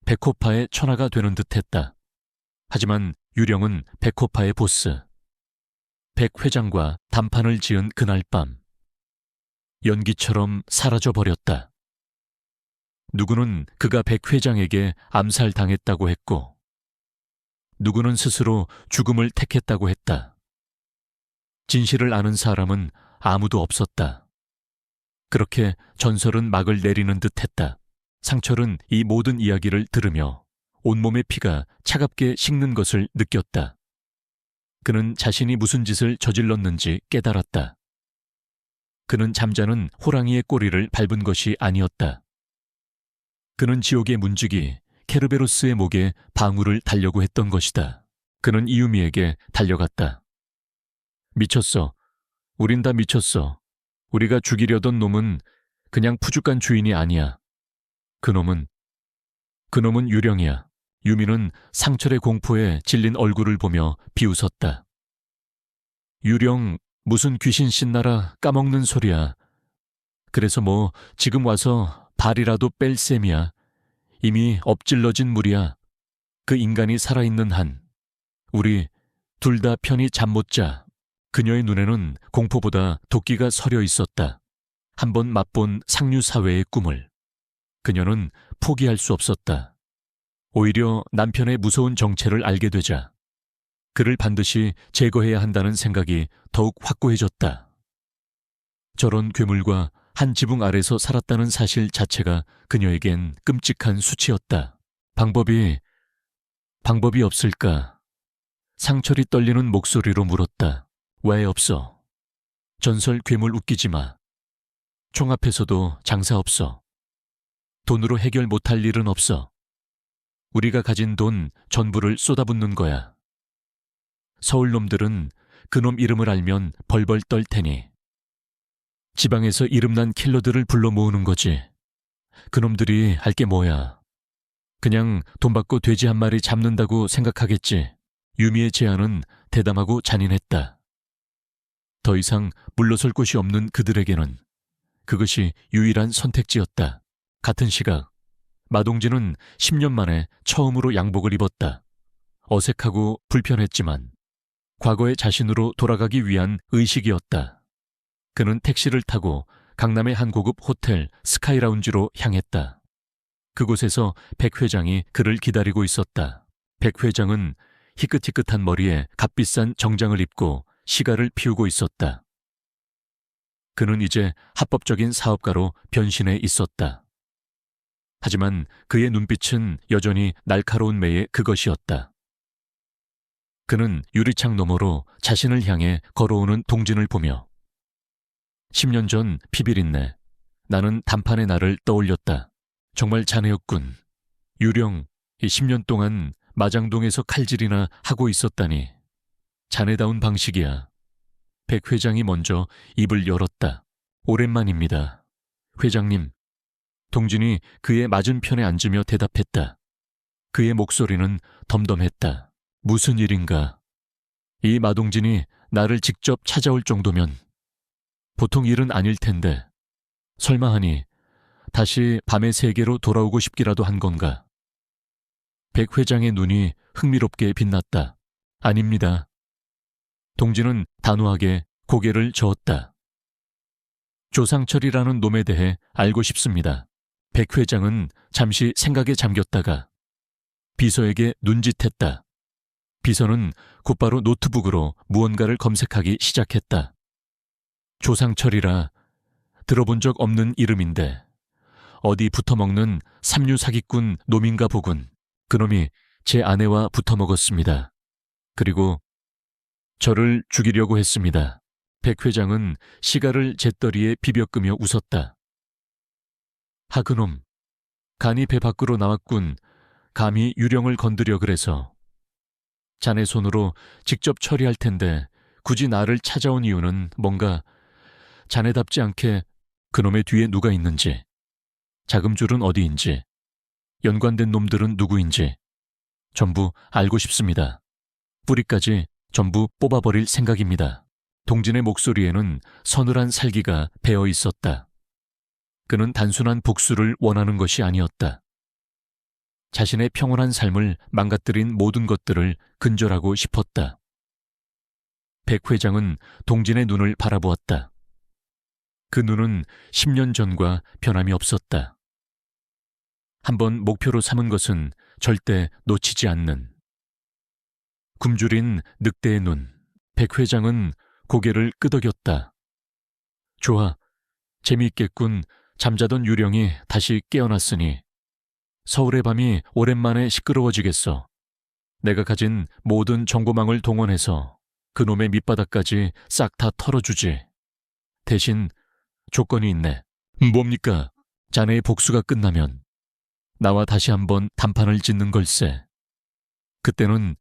백호파의 천하가 되는 듯했다. 하지만 유령은 백호파의 보스, 백 회장과 단판을 지은 그날 밤 연기처럼 사라져버렸다. 누구는 그가 백 회장에게 암살당했다고 했고 누구는 스스로 죽음을 택했다고 했다. 진실을 아는 사람은 아무도 없었다. 그렇게 전설은 막을 내리는 듯했다. 상철은 이 모든 이야기를 들으며 온몸의 피가 차갑게 식는 것을 느꼈다. 그는 자신이 무슨 짓을 저질렀는지 깨달았다. 그는 잠자는 호랑이의 꼬리를 밟은 것이 아니었다. 그는 지옥의 문지기 케르베로스의 목에 방울을 달려고 했던 것이다. 그는 이유미에게 달려갔다. 미쳤어. 우린 다 미쳤어. 우리가 죽이려던 놈은 그냥 푸죽간 주인이 아니야. 그놈은 유령이야. 유미는 상철의 공포에 질린 얼굴을 보며 비웃었다. 유령, 무슨 귀신 신나라 까먹는 소리야. 그래서 뭐 지금 와서 발이라도 뺄 셈이야. 이미 엎질러진 물이야. 그 인간이 살아있는 한 우리 둘 다 편히 잠 못 자. 그녀의 눈에는 공포보다 도끼가 서려 있었다. 한번 맛본 상류사회의 꿈을 그녀는 포기할 수 없었다. 오히려 남편의 무서운 정체를 알게 되자 그를 반드시 제거해야 한다는 생각이 더욱 확고해졌다. 저런 괴물과 한 지붕 아래서 살았다는 사실 자체가 그녀에겐 끔찍한 수치였다. 방법이 없을까? 상철이 떨리는 목소리로 물었다. 왜 없어? 전설 괴물 웃기지 마. 총 앞에서도 장사 없어. 돈으로 해결 못할 일은 없어. 우리가 가진 돈 전부를 쏟아붓는 거야. 서울 놈들은 그놈 이름을 알면 벌벌 떨 테니. 지방에서 이름난 킬러들을 불러 모으는 거지. 그놈들이 할 게 뭐야. 그냥 돈 받고 돼지 한 마리 잡는다고 생각하겠지. 유미의 제안은 대담하고 잔인했다. 더 이상 물러설 곳이 없는 그들에게는 그것이 유일한 선택지였다. 같은 시각, 마동진은 10년 만에 처음으로 양복을 입었다. 어색하고 불편했지만 과거의 자신으로 돌아가기 위한 의식이었다. 그는 택시를 타고 강남의 한 고급 호텔 스카이라운지로 향했다. 그곳에서 백 회장이 그를 기다리고 있었다. 백 회장은 희끗희끗한 머리에 값비싼 정장을 입고 시가를 피우고 있었다. 그는 이제 합법적인 사업가로 변신해 있었다. 하지만 그의 눈빛은 여전히 날카로운 매의 그것이었다. 그는 유리창 너머로 자신을 향해 걸어오는 동진을 보며 10년 전 피비린내, 나는 단판의 날을 떠올렸다. 정말 자네였군. 유령, 이 10년 동안 마장동에서 칼질이나 하고 있었다니. 자네다운 방식이야. 백 회장이 먼저 입을 열었다. 오랜만입니다. 회장님. 동진이 그의 맞은편에 앉으며 대답했다. 그의 목소리는 덤덤했다. 무슨 일인가? 이 마동진이 나를 직접 찾아올 정도면 보통 일은 아닐 텐데 설마 하니 다시 밤의 세계로 돌아오고 싶기라도 한 건가? 백 회장의 눈이 흥미롭게 빛났다. 아닙니다. 동진은 단호하게 고개를 저었다. 조상철이라는 놈에 대해 알고 싶습니다. 백 회장은 잠시 생각에 잠겼다가 비서에게 눈짓했다. 비서는 곧바로 노트북으로 무언가를 검색하기 시작했다. 조상철이라 들어본 적 없는 이름인데 어디 붙어먹는 삼류 사기꾼 놈인가 보군. 그놈이 제 아내와 붙어먹었습니다. 그리고 저를 죽이려고 했습니다. 백 회장은 시가를 재떨이에 비벼끄며 웃었다. 하 그놈, 간이 배 밖으로 나왔군. 감히 유령을 건드려 그래서. 자네 손으로 직접 처리할 텐데 굳이 나를 찾아온 이유는 뭔가 자네답지 않게 그놈의 뒤에 누가 있는지, 자금줄은 어디인지, 연관된 놈들은 누구인지 전부 알고 싶습니다. 뿌리까지 전부 뽑아버릴 생각입니다. 동진의 목소리에는 서늘한 살기가 배어 있었다. 그는 단순한 복수를 원하는 것이 아니었다. 자신의 평온한 삶을 망가뜨린 모든 것들을 근절하고 싶었다. 백 회장은 동진의 눈을 바라보았다. 그 눈은 10년 전과 변함이 없었다. 한번 목표로 삼은 것은 절대 놓치지 않는. 굶주린 늑대의 눈. 백 회장은 고개를 끄덕였다. 좋아. 재미있겠군. 잠자던 유령이 다시 깨어났으니. 서울의 밤이 오랜만에 시끄러워지겠어. 내가 가진 모든 정보망을 동원해서 그놈의 밑바닥까지 싹 다 털어주지. 대신 조건이 있네. 뭡니까? 자네의 복수가 끝나면 나와 다시 한번 단판을 짓는 걸세. 그때는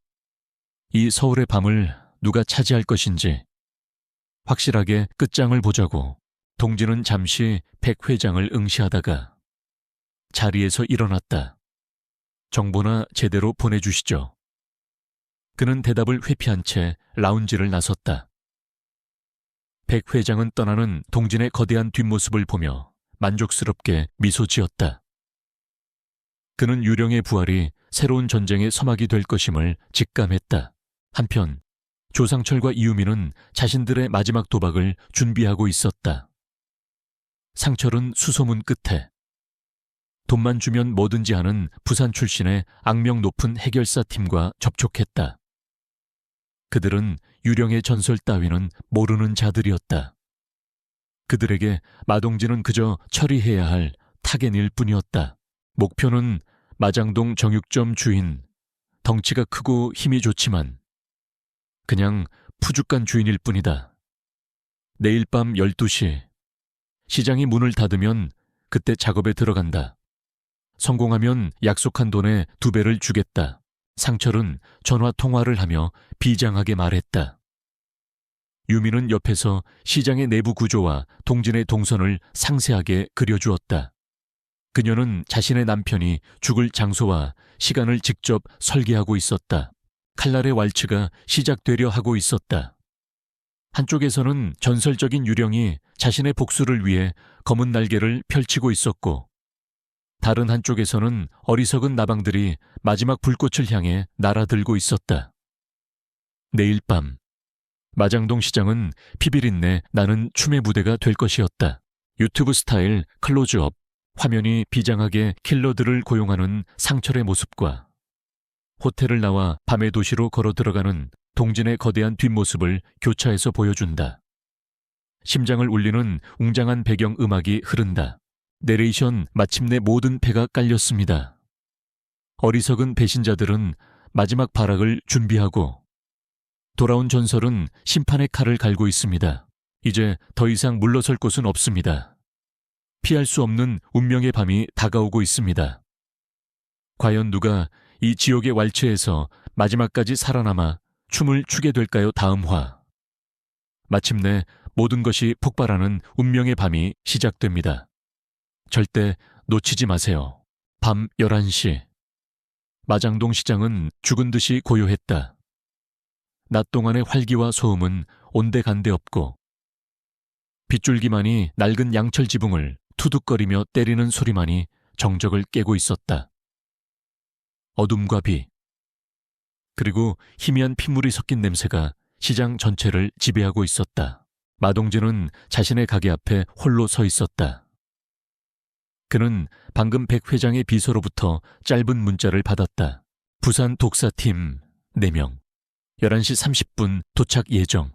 이 서울의 밤을 누가 차지할 것인지 확실하게 끝장을 보자고. 동진은 잠시 백 회장을 응시하다가 자리에서 일어났다. 정보나 제대로 보내주시죠. 그는 대답을 회피한 채 라운지를 나섰다. 백 회장은 떠나는 동진의 거대한 뒷모습을 보며 만족스럽게 미소 지었다. 그는 유령의 부활이 새로운 전쟁의 서막이 될 것임을 직감했다. 한편 조상철과 이유미는 자신들의 마지막 도박을 준비하고 있었다. 상철은 수소문 끝에 돈만 주면 뭐든지 하는 부산 출신의 악명 높은 해결사 팀과 접촉했다. 그들은 유령의 전설 따위는 모르는 자들이었다. 그들에게 마동진은 그저 처리해야 할 타겟일 뿐이었다. 목표는 마장동 정육점 주인, 덩치가 크고 힘이 좋지만 그냥 푸죽간 주인일 뿐이다. 내일 밤 12시 시장이 문을 닫으면 그때 작업에 들어간다. 성공하면 약속한 돈의 2배를 주겠다. 상철은 전화 통화를 하며 비장하게 말했다. 유미는 옆에서 시장의 내부 구조와 동진의 동선을 상세하게 그려주었다. 그녀는 자신의 남편이 죽을 장소와 시간을 직접 설계하고 있었다. 칼날의 왈츠가 시작되려 하고 있었다. 한쪽에서는 전설적인 유령이 자신의 복수를 위해 검은 날개를 펼치고 있었고, 다른 한쪽에서는 어리석은 나방들이 마지막 불꽃을 향해 날아들고 있었다. 내일 밤 마장동 시장은 피비린내 나는 춤의 무대가 될 것이었다. 유튜브 스타일 클로즈업, 화면이 비장하게 킬러들을 고용하는 상철의 모습과 호텔을 나와 밤의 도시로 걸어 들어가는 동진의 거대한 뒷모습을 교차해서 보여준다. 심장을 울리는 웅장한 배경 음악이 흐른다. 내레이션 마침내 모든 패가 깔렸습니다. 어리석은 배신자들은 마지막 발악을 준비하고 돌아온 전설은 심판의 칼을 갈고 있습니다. 이제 더 이상 물러설 곳은 없습니다. 피할 수 없는 운명의 밤이 다가오고 있습니다. 과연 누가 이 지옥의 왈츠에서 마지막까지 살아남아 춤을 추게 될까요? 다음 화. 마침내 모든 것이 폭발하는 운명의 밤이 시작됩니다. 절대 놓치지 마세요. 밤 11시. 마장동 시장은 죽은 듯이 고요했다. 낮 동안의 활기와 소음은 온데간데 없고 빗줄기만이 낡은 양철 지붕을 투둑거리며 때리는 소리만이 정적을 깨고 있었다. 어둠과 비, 그리고 희미한 핏물이 섞인 냄새가 시장 전체를 지배하고 있었다. 마동진은 자신의 가게 앞에 홀로 서 있었다. 그는 방금 백 회장의 비서로부터 짧은 문자를 받았다. 부산 독사팀 4명, 11시 30분 도착 예정.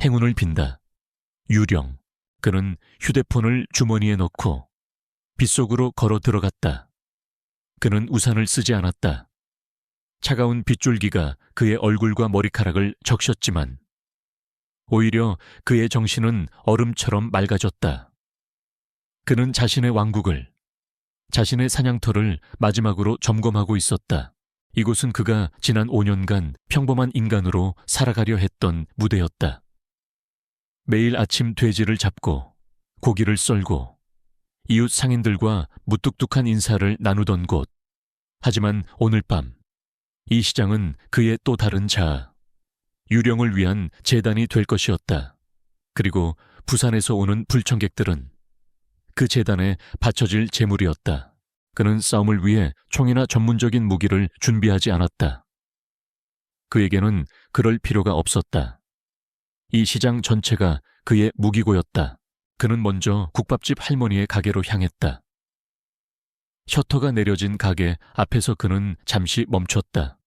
행운을 빈다. 유령. 그는 휴대폰을 주머니에 넣고 빗속으로 걸어 들어갔다. 그는 우산을 쓰지 않았다. 차가운 빗줄기가 그의 얼굴과 머리카락을 적셨지만 오히려 그의 정신은 얼음처럼 맑아졌다. 그는 자신의 왕국을, 자신의 사냥터를 마지막으로 점검하고 있었다. 이곳은 그가 지난 5년간 평범한 인간으로 살아가려 했던 무대였다. 매일 아침 돼지를 잡고 고기를 썰고 이웃 상인들과 무뚝뚝한 인사를 나누던 곳. 하지만 오늘 밤 이 시장은 그의 또 다른 자아, 유령을 위한 재단이 될 것이었다. 그리고 부산에서 오는 불청객들은 그 재단에 바쳐질 재물이었다. 그는 싸움을 위해 총이나 전문적인 무기를 준비하지 않았다. 그에게는 그럴 필요가 없었다. 이 시장 전체가 그의 무기고였다. 그는 먼저 국밥집 할머니의 가게로 향했다. 셔터가 내려진 가게 앞에서 그는 잠시 멈췄다.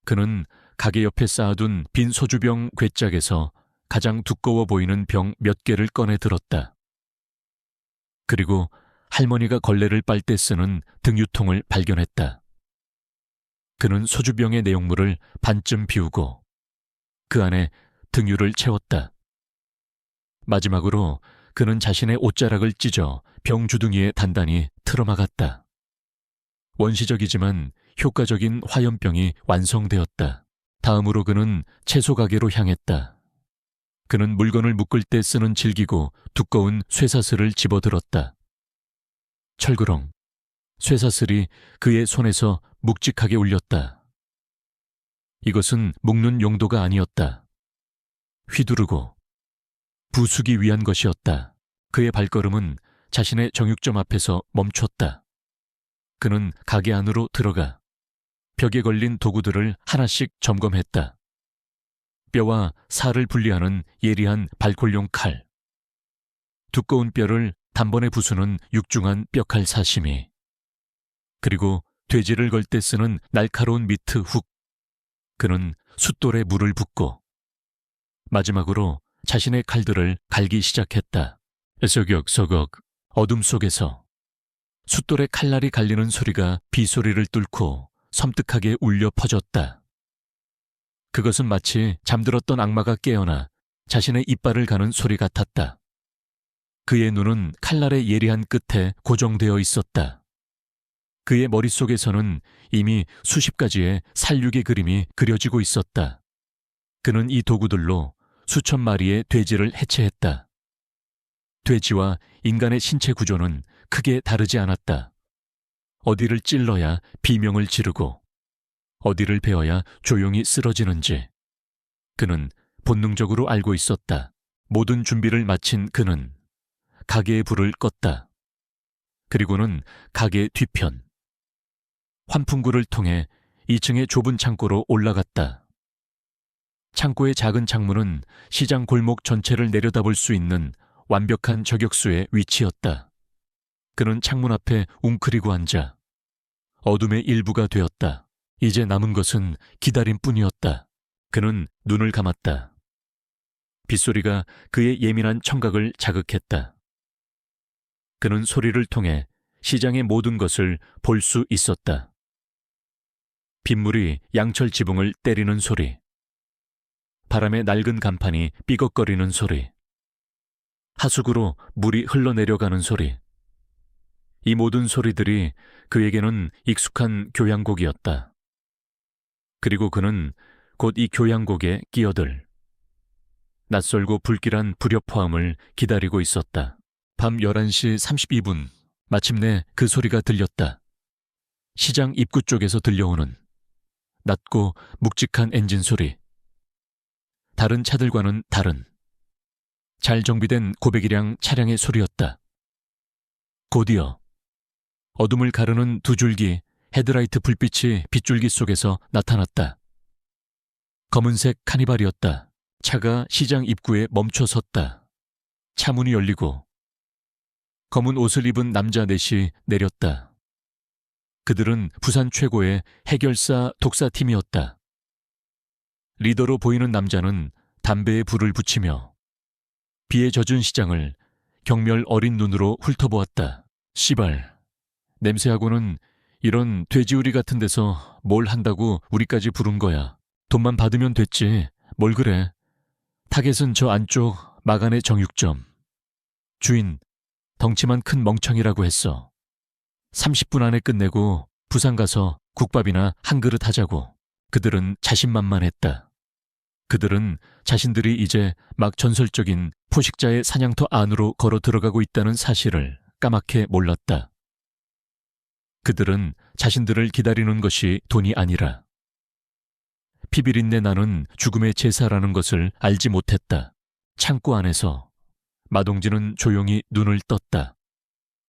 그는 가게 옆에 쌓아둔 빈 소주병 괴짝에서 가장 두꺼워 보이는 병 몇 개를 꺼내 들었다. 그리고 할머니가 걸레를 빨 때 쓰는 등유통을 발견했다. 그는 소주병의 내용물을 반쯤 비우고 그 안에 등유를 채웠다. 마지막으로 그는 자신의 옷자락을 찢어 병 주둥이에 단단히 틀어막았다. 원시적이지만 효과적인 화염병이 완성되었다. 다음으로 그는 채소 가게로 향했다. 그는 물건을 묶을 때 쓰는 질기고 두꺼운 쇠사슬을 집어들었다. 철그렁, 쇠사슬이 그의 손에서 묵직하게 울렸다. 이것은 묶는 용도가 아니었다. 휘두르고 부수기 위한 것이었다. 그의 발걸음은 자신의 정육점 앞에서 멈췄다. 그는 가게 안으로 들어가 벽에 걸린 도구들을 하나씩 점검했다. 뼈와 살을 분리하는 예리한 발콜용 칼, 두꺼운 뼈를 단번에 부수는 육중한 뼈칼 사시미, 그리고 돼지를 걸 때 쓰는 날카로운 미트 훅. 그는 숫돌에 물을 붓고 마지막으로 자신의 칼들을 갈기 시작했다. 서걱서걱 어둠 속에서 숫돌에 칼날이 갈리는 소리가 비소리를 뚫고 섬뜩하게 울려 퍼졌다. 그것은 마치 잠들었던 악마가 깨어나 자신의 이빨을 가는 소리 같았다. 그의 눈은 칼날의 예리한 끝에 고정되어 있었다. 그의 머릿속에서는 이미 수십 가지의 살육의 그림이 그려지고 있었다. 그는 이 도구들로 수천 마리의 돼지를 해체했다. 돼지와 인간의 신체 구조는 크게 다르지 않았다. 어디를 찔러야 비명을 지르고 어디를 베어야 조용히 쓰러지는지 그는 본능적으로 알고 있었다. 모든 준비를 마친 그는 가게의 불을 껐다. 그리고는 가게 뒤편 환풍구를 통해 2층의 좁은 창고로 올라갔다. 창고의 작은 창문은 시장 골목 전체를 내려다볼 수 있는 완벽한 저격수의 위치였다. 그는 창문 앞에 웅크리고 앉아 어둠의 일부가 되었다. 이제 남은 것은 기다림뿐이었다. 그는 눈을 감았다. 빗소리가 그의 예민한 청각을 자극했다. 그는 소리를 통해 시장의 모든 것을 볼 수 있었다. 빗물이 양철 지붕을 때리는 소리, 바람의 낡은 간판이 삐걱거리는 소리, 하수구로 물이 흘러내려가는 소리. 이 모든 소리들이 그에게는 익숙한 교향곡이었다. 그리고 그는 곧 이 교향곡에 끼어들 낯설고 불길한 불협화음을 기다리고 있었다. 밤 11시 32분, 마침내 그 소리가 들렸다. 시장 입구 쪽에서 들려오는 낮고 묵직한 엔진 소리. 다른 차들과는 다른 잘 정비된 고배기량 차량의 소리였다. 곧이어 어둠을 가르는 두 줄기 헤드라이트 불빛이 빗줄기 속에서 나타났다. 검은색 카니발이었다. 차가 시장 입구에 멈춰 섰다. 차 문이 열리고 검은 옷을 입은 남자 넷이 내렸다. 그들은 부산 최고의 해결사 독사팀이었다. 리더로 보이는 남자는 담배에 불을 붙이며 비에 젖은 시장을 경멸 어린 눈으로 훑어보았다. 씨발, 냄새하고는 이런 돼지우리 같은 데서 뭘 한다고 우리까지 부른 거야. 돈만 받으면 됐지. 뭘 그래. 타겟은 저 안쪽 마간의 정육점. 주인, 덩치만 큰 멍청이라고 했어. 30분 안에 끝내고 부산 가서 국밥이나 한 그릇 하자고. 그들은 자신만만했다. 그들은 자신들이 이제 막 전설적인 포식자의 사냥터 안으로 걸어 들어가고 있다는 사실을 까맣게 몰랐다. 그들은 자신들을 기다리는 것이 돈이 아니라 피비린내 나는 죽음의 제사라는 것을 알지 못했다. 창고 안에서 마동진은 조용히 눈을 떴다.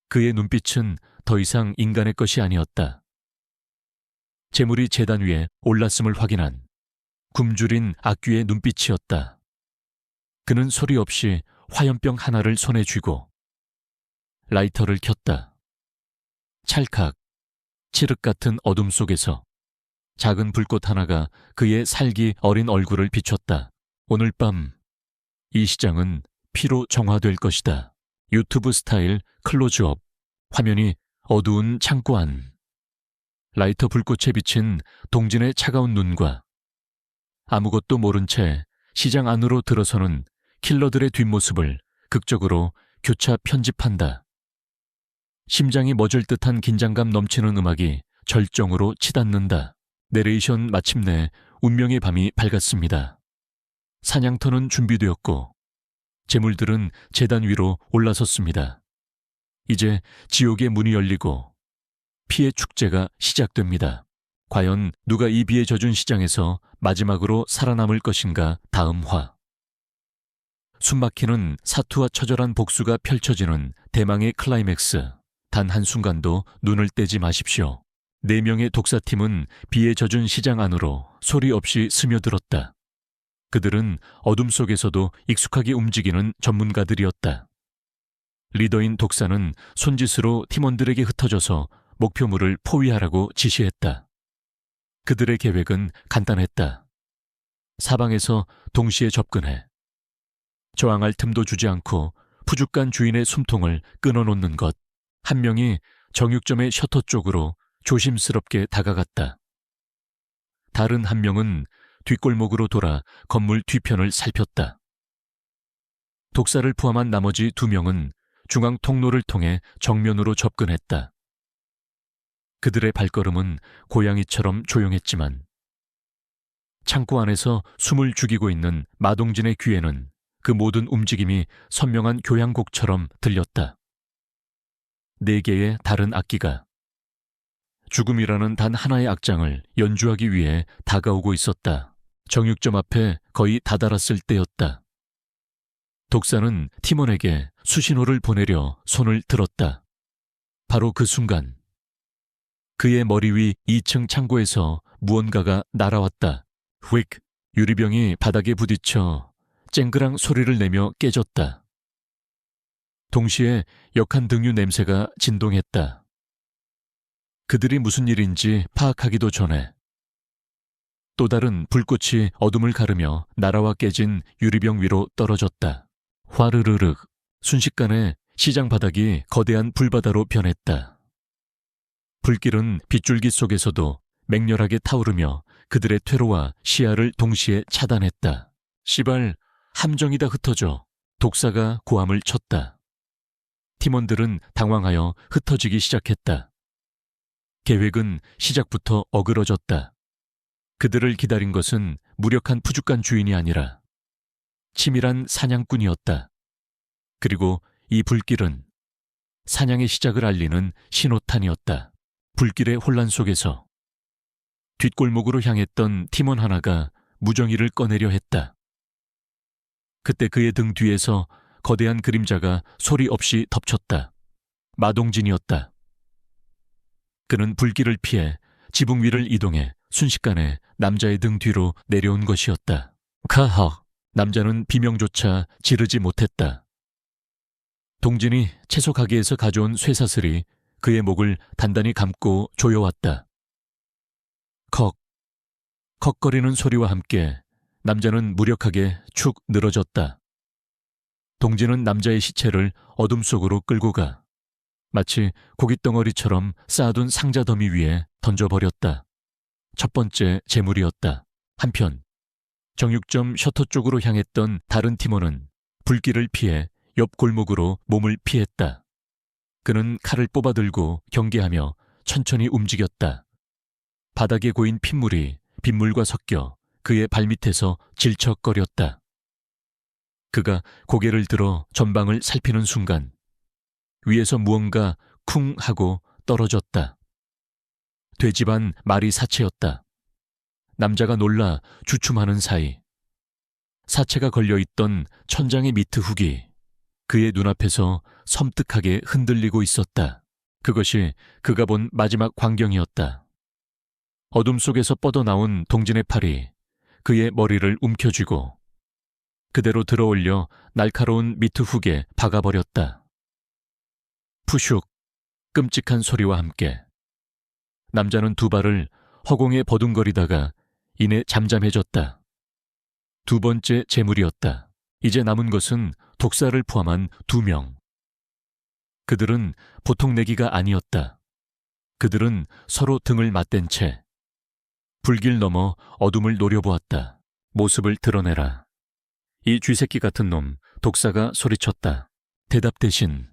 그의 눈빛은 더 이상 인간의 것이 아니었다. 재물이 제단 위에 올랐음을 확인한 굶주린 악귀의 눈빛이었다. 그는 소리 없이 화염병 하나를 손에 쥐고 라이터를 켰다. 찰칵, 칠흑 같은 어둠 속에서 작은 불꽃 하나가 그의 살기 어린 얼굴을 비췄다. 오늘 밤 이 시장은 피로 정화될 것이다. 유튜브 스타일 클로즈업. 화면이 어두운 창고 안. 라이터 불꽃에 비친 동진의 차가운 눈과 아무것도 모른 채 시장 안으로 들어서는 킬러들의 뒷모습을 극적으로 교차 편집한다. 심장이 멎을 듯한 긴장감 넘치는 음악이 절정으로 치닫는다. 내레이션 마침내 운명의 밤이 밝았습니다. 사냥터는 준비되었고 재물들은 제단 위로 올라섰습니다. 이제 지옥의 문이 열리고 피의 축제가 시작됩니다. 과연 누가 이 비에 젖은 시장에서 마지막으로 살아남을 것인가. 다음 화. 숨막히는 사투와 처절한 복수가 펼쳐지는 대망의 클라이맥스. 단 한순간도 눈을 떼지 마십시오. 4명의 독사팀은 비에 젖은 시장 안으로 소리 없이 스며들었다. 그들은 어둠 속에서도 익숙하게 움직이는 전문가들이었다. 리더인 독사는 손짓으로 팀원들에게 흩어져서 목표물을 포위하라고 지시했다. 그들의 계획은 간단했다. 사방에서 동시에 접근해 저항할 틈도 주지 않고 푸죽간 주인의 숨통을 끊어놓는 것. 한 명이 정육점의 셔터 쪽으로 조심스럽게 다가갔다. 다른 한 명은 뒷골목으로 돌아 건물 뒤편을 살폈다. 독사를 포함한 나머지 2명은 중앙 통로를 통해 정면으로 접근했다. 그들의 발걸음은 고양이처럼 조용했지만 창고 안에서 숨을 죽이고 있는 마동진의 귀에는 그 모든 움직임이 선명한 교향곡처럼 들렸다. 4개의 다른 악기가 죽음이라는 단 하나의 악장을 연주하기 위해 다가오고 있었다. 정육점 앞에 거의 다다랐을 때였다. 독사는 팀원에게 수신호를 보내려 손을 들었다. 바로 그 순간 그의 머리 위 2층 창고에서 무언가가 날아왔다. 휙! 유리병이 바닥에 부딪혀 쨍그랑 소리를 내며 깨졌다. 동시에 역한 등유 냄새가 진동했다. 그들이 무슨 일인지 파악하기도 전에 또 다른 불꽃이 어둠을 가르며 날아와 깨진 유리병 위로 떨어졌다. 화르르륵. 순식간에 시장 바닥이 거대한 불바다로 변했다. 불길은 빗줄기 속에서도 맹렬하게 타오르며 그들의 퇴로와 시야를 동시에 차단했다. 시발, 함정이 다 흩어져. 독사가 고함을 쳤다. 팀원들은 당황하여 흩어지기 시작했다. 계획은 시작부터 어그러졌다. 그들을 기다린 것은 무력한 푸죽간 주인이 아니라 치밀한 사냥꾼이었다. 그리고 이 불길은 사냥의 시작을 알리는 신호탄이었다. 불길의 혼란 속에서 뒷골목으로 향했던 팀원 하나가 무정이를 꺼내려 했다. 그때 그의 등 뒤에서 거대한 그림자가 소리 없이 덮쳤다. 마동진이었다. 그는 불길을 피해 지붕 위를 이동해 순식간에 남자의 등 뒤로 내려온 것이었다. 카하! 남자는 비명조차 지르지 못했다. 동진이 채소 가게에서 가져온 쇠사슬이 그의 목을 단단히 감고 조여왔다. 컥! 컥거리는 소리와 함께 남자는 무력하게 축 늘어졌다. 동진은 남자의 시체를 어둠 속으로 끌고 가 마치 고깃덩어리처럼 쌓아둔 상자 더미 위에 던져버렸다. 첫 번째 재물이었다. 한편 정육점 셔터 쪽으로 향했던 다른 팀원은 불길을 피해 옆 골목으로 몸을 피했다. 그는 칼을 뽑아들고 경계하며 천천히 움직였다. 바닥에 고인 핏물이 빗물과 섞여 그의 발밑에서 질척거렸다. 그가 고개를 들어 전방을 살피는 순간 위에서 무언가 쿵 하고 떨어졌다. 돼지반 말이 사체였다. 남자가 놀라 주춤하는 사이 사체가 걸려있던 천장의 미트 훅이 그의 눈앞에서 섬뜩하게 흔들리고 있었다. 그것이 그가 본 마지막 광경이었다. 어둠 속에서 뻗어나온 동진의 팔이 그의 머리를 움켜쥐고 그대로 들어올려 날카로운 미트 훅에 박아버렸다. 푸슉! 끔찍한 소리와 함께 남자는 2발을 허공에 버둥거리다가 이내 잠잠해졌다. 2번째 재물이었다. 이제 남은 것은 독사를 포함한 2명. 그들은 보통 내기가 아니었다. 그들은 서로 등을 맞댄 채 불길 넘어 어둠을 노려보았다. 모습을 드러내라. 이 쥐새끼 같은 놈, 독사가 소리쳤다. 대답 대신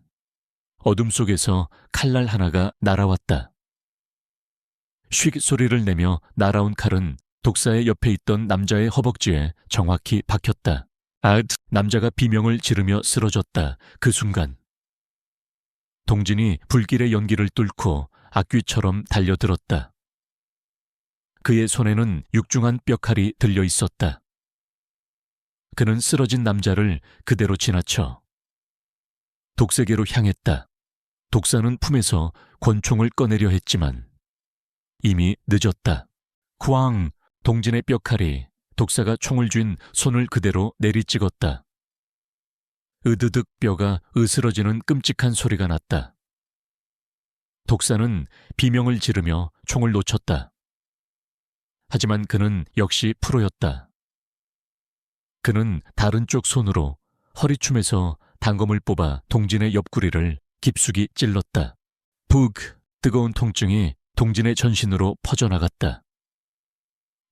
어둠 속에서 칼날 하나가 날아왔다. 쉭 소리를 내며 날아온 칼은 독사의 옆에 있던 남자의 허벅지에 정확히 박혔다. 아으! 남자가 비명을 지르며 쓰러졌다. 그 순간 동진이 불길의 연기를 뚫고 악귀처럼 달려들었다. 그의 손에는 육중한 뼈칼이 들려 있었다. 그는 쓰러진 남자를 그대로 지나쳐 독세계로 향했다. 독사는 품에서 권총을 꺼내려 했지만 이미 늦었다. 쾅! 동진의 뼈칼이 독사가 총을 쥔 손을 그대로 내리찍었다. 으드득 뼈가 으스러지는 끔찍한 소리가 났다. 독사는 비명을 지르며 총을 놓쳤다. 하지만 그는 역시 프로였다. 그는 다른 쪽 손으로 허리춤에서 단검을 뽑아 동진의 옆구리를 깊숙이 찔렀다. 푹! 뜨거운 통증이 동진의 전신으로 퍼져나갔다.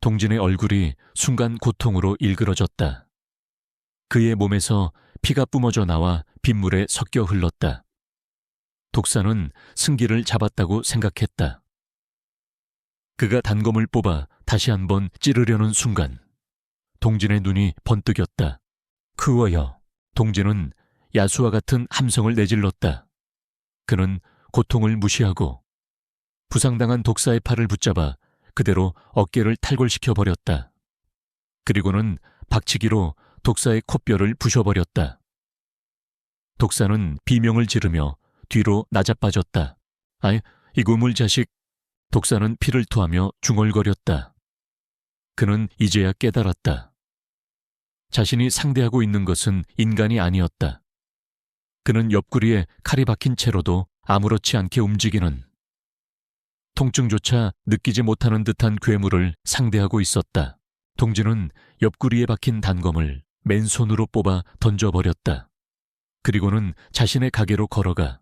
동진의 얼굴이 순간 고통으로 일그러졌다. 그의 몸에서 피가 뿜어져 나와 빗물에 섞여 흘렀다. 독사는 승기를 잡았다고 생각했다. 그가 단검을 뽑아 다시 한번 찌르려는 순간 동진의 눈이 번뜩였다. 크워여. 동진은 야수와 같은 함성을 내질렀다. 그는 고통을 무시하고 부상당한 독사의 팔을 붙잡아 그대로 어깨를 탈골시켜 버렸다. 그리고는 박치기로 독사의 콧뼈를 부셔버렸다. 독사는 비명을 지르며 뒤로 나자빠졌다. 아이, 이구물 자식. 독사는 피를 토하며 중얼거렸다. 그는 이제야 깨달았다. 자신이 상대하고 있는 것은 인간이 아니었다. 그는 옆구리에 칼이 박힌 채로도 아무렇지 않게 움직이는, 통증조차 느끼지 못하는 듯한 괴물을 상대하고 있었다. 동진은 옆구리에 박힌 단검을 맨손으로 뽑아 던져버렸다. 그리고는 자신의 가게로 걸어가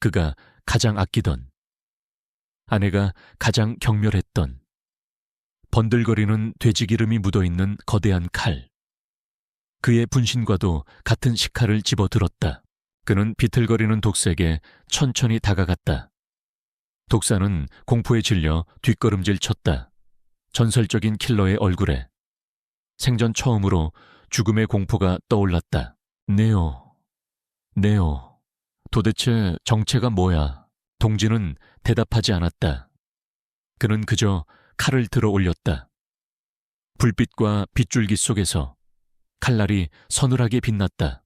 그가 가장 아끼던, 아내가 가장 경멸했던 번들거리는 돼지기름이 묻어있는 거대한 칼, 그의 분신과도 같은 식칼을 집어들었다. 그는 비틀거리는 독사에게 천천히 다가갔다. 독사는 공포에 질려 뒷걸음질 쳤다. 전설적인 킬러의 얼굴에 생전 처음으로 죽음의 공포가 떠올랐다. 네오, 네오, 도대체 정체가 뭐야? 동진은 대답하지 않았다. 그는 그저 칼을 들어 올렸다. 불빛과 빗줄기 속에서 칼날이 서늘하게 빛났다.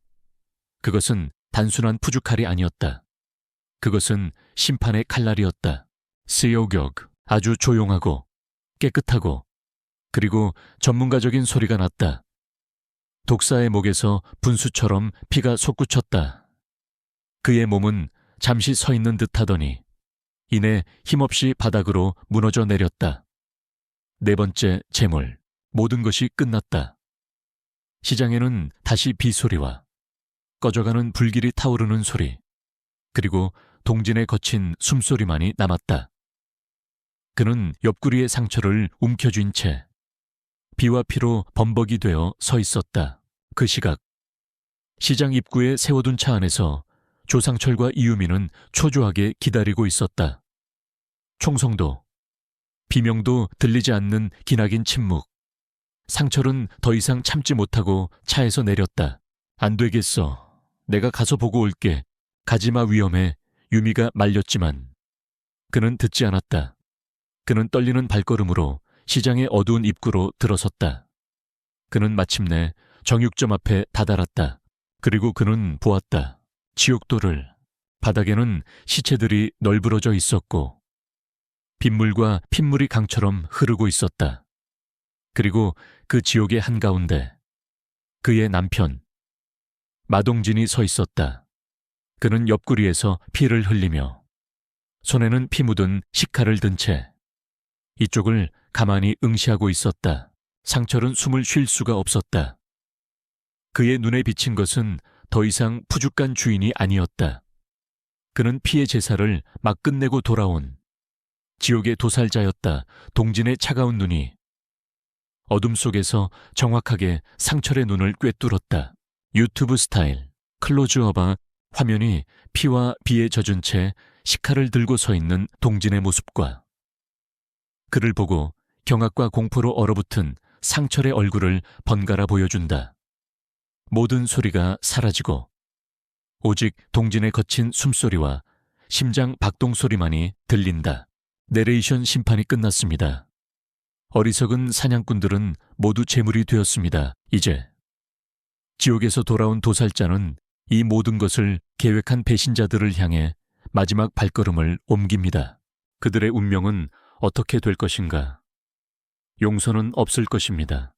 그것은 단순한 푸주칼이 아니었다. 그것은 심판의 칼날이었다. 스요격, 아주 조용하고 깨끗하고, 그리고 전문가적인 소리가 났다. 독사의 목에서 분수처럼 피가 솟구쳤다. 그의 몸은 잠시 서 있는 듯 하더니 이내 힘없이 바닥으로 무너져 내렸다. 네 번째 제물, 모든 것이 끝났다. 시장에는 다시 비소리와 꺼져가는 불길이 타오르는 소리, 그리고 동진의 거친 숨소리만이 남았다. 그는 옆구리의 상처를 움켜쥔 채 비와 피로 범벅이 되어 서 있었다. 그 시각, 시장 입구에 세워둔 차 안에서 조상철과 이유미는 초조하게 기다리고 있었다. 총성도, 비명도 들리지 않는 기나긴 침묵. 상철은 더 이상 참지 못하고 차에서 내렸다. 안 되겠어. 내가 가서 보고 올게. 가지마, 위험해. 유미가 말렸지만 그는 듣지 않았다. 그는 떨리는 발걸음으로 시장의 어두운 입구로 들어섰다. 그는 마침내 정육점 앞에 다다랐다. 그리고 그는 보았다. 지옥도를. 바닥에는 시체들이 널브러져 있었고 빗물과 핏물이 강처럼 흐르고 있었다. 그리고 그 지옥의 한가운데 그의 남편 마동진이 서 있었다. 그는 옆구리에서 피를 흘리며 손에는 피 묻은 식칼을 든 채 이쪽을 가만히 응시하고 있었다. 상철은 숨을 쉴 수가 없었다. 그의 눈에 비친 것은 더 이상 푸죽간 주인이 아니었다. 그는 피의 제사를 막 끝내고 돌아온 지옥의 도살자였다. 동진의 차가운 눈이 어둠 속에서 정확하게 상철의 눈을 꿰뚫었다. 유튜브 스타일 클로즈업아 화면이 피와 비에 젖은 채 식칼을 들고 서 있는 동진의 모습과 그를 보고 경악과 공포로 얼어붙은 상철의 얼굴을 번갈아 보여준다. 모든 소리가 사라지고 오직 동진의 거친 숨소리와 심장 박동 소리만이 들린다. 내레이션 심판이 끝났습니다. 어리석은 사냥꾼들은 모두 제물이 되었습니다. 이제 지옥에서 돌아온 도살자는 이 모든 것을 계획한 배신자들을 향해 마지막 발걸음을 옮깁니다. 그들의 운명은 어떻게 될 것인가? 용서는 없을 것입니다.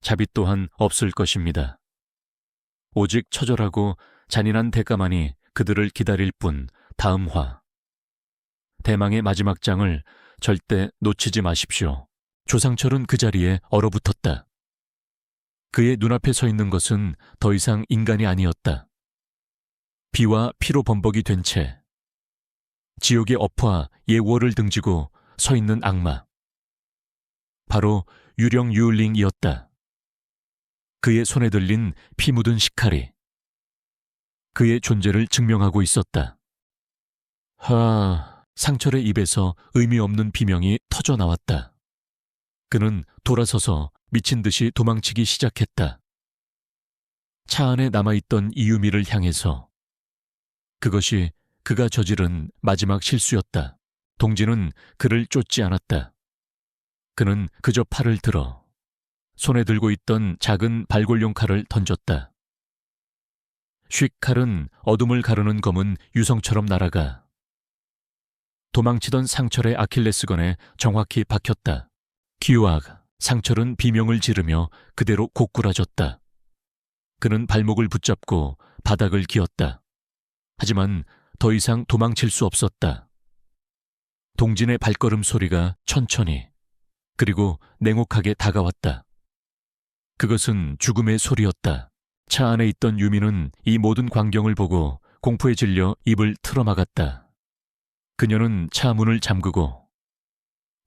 자비 또한 없을 것입니다. 오직 처절하고 잔인한 대가만이 그들을 기다릴 뿐. 다음 화. 대망의 마지막 장을 절대 놓치지 마십시오. 조상철은 그 자리에 얼어붙었다. 그의 눈앞에 서 있는 것은 더 이상 인간이 아니었다. 비와 피로 범벅이 된 채 지옥의 업화 예월을 등지고 서 있는 악마. 바로 유령 유울링이었다. 그의 손에 들린 피 묻은 식칼이 그의 존재를 증명하고 있었다. 상철의 입에서 의미 없는 비명이 터져 나왔다. 그는 돌아서서 미친 듯이 도망치기 시작했다. 차 안에 남아있던 이유미를 향해서. 그것이 그가 저지른 마지막 실수였다. 동진은 그를 쫓지 않았다. 그는 그저 팔을 들어 손에 들고 있던 작은 발골용 칼을 던졌다. 쉭 칼은 어둠을 가르는 검은 유성처럼 날아가 도망치던 상철의 아킬레스건에 정확히 박혔다. 기우악, 상철은 비명을 지르며 그대로 고꾸라졌다. 그는 발목을 붙잡고 바닥을 기었다. 하지만 더 이상 도망칠 수 없었다. 동진의 발걸음 소리가 천천히 그리고 냉혹하게 다가왔다. 그것은 죽음의 소리였다. 차 안에 있던 유미는 이 모든 광경을 보고 공포에 질려 입을 틀어막았다. 그녀는 차 문을 잠그고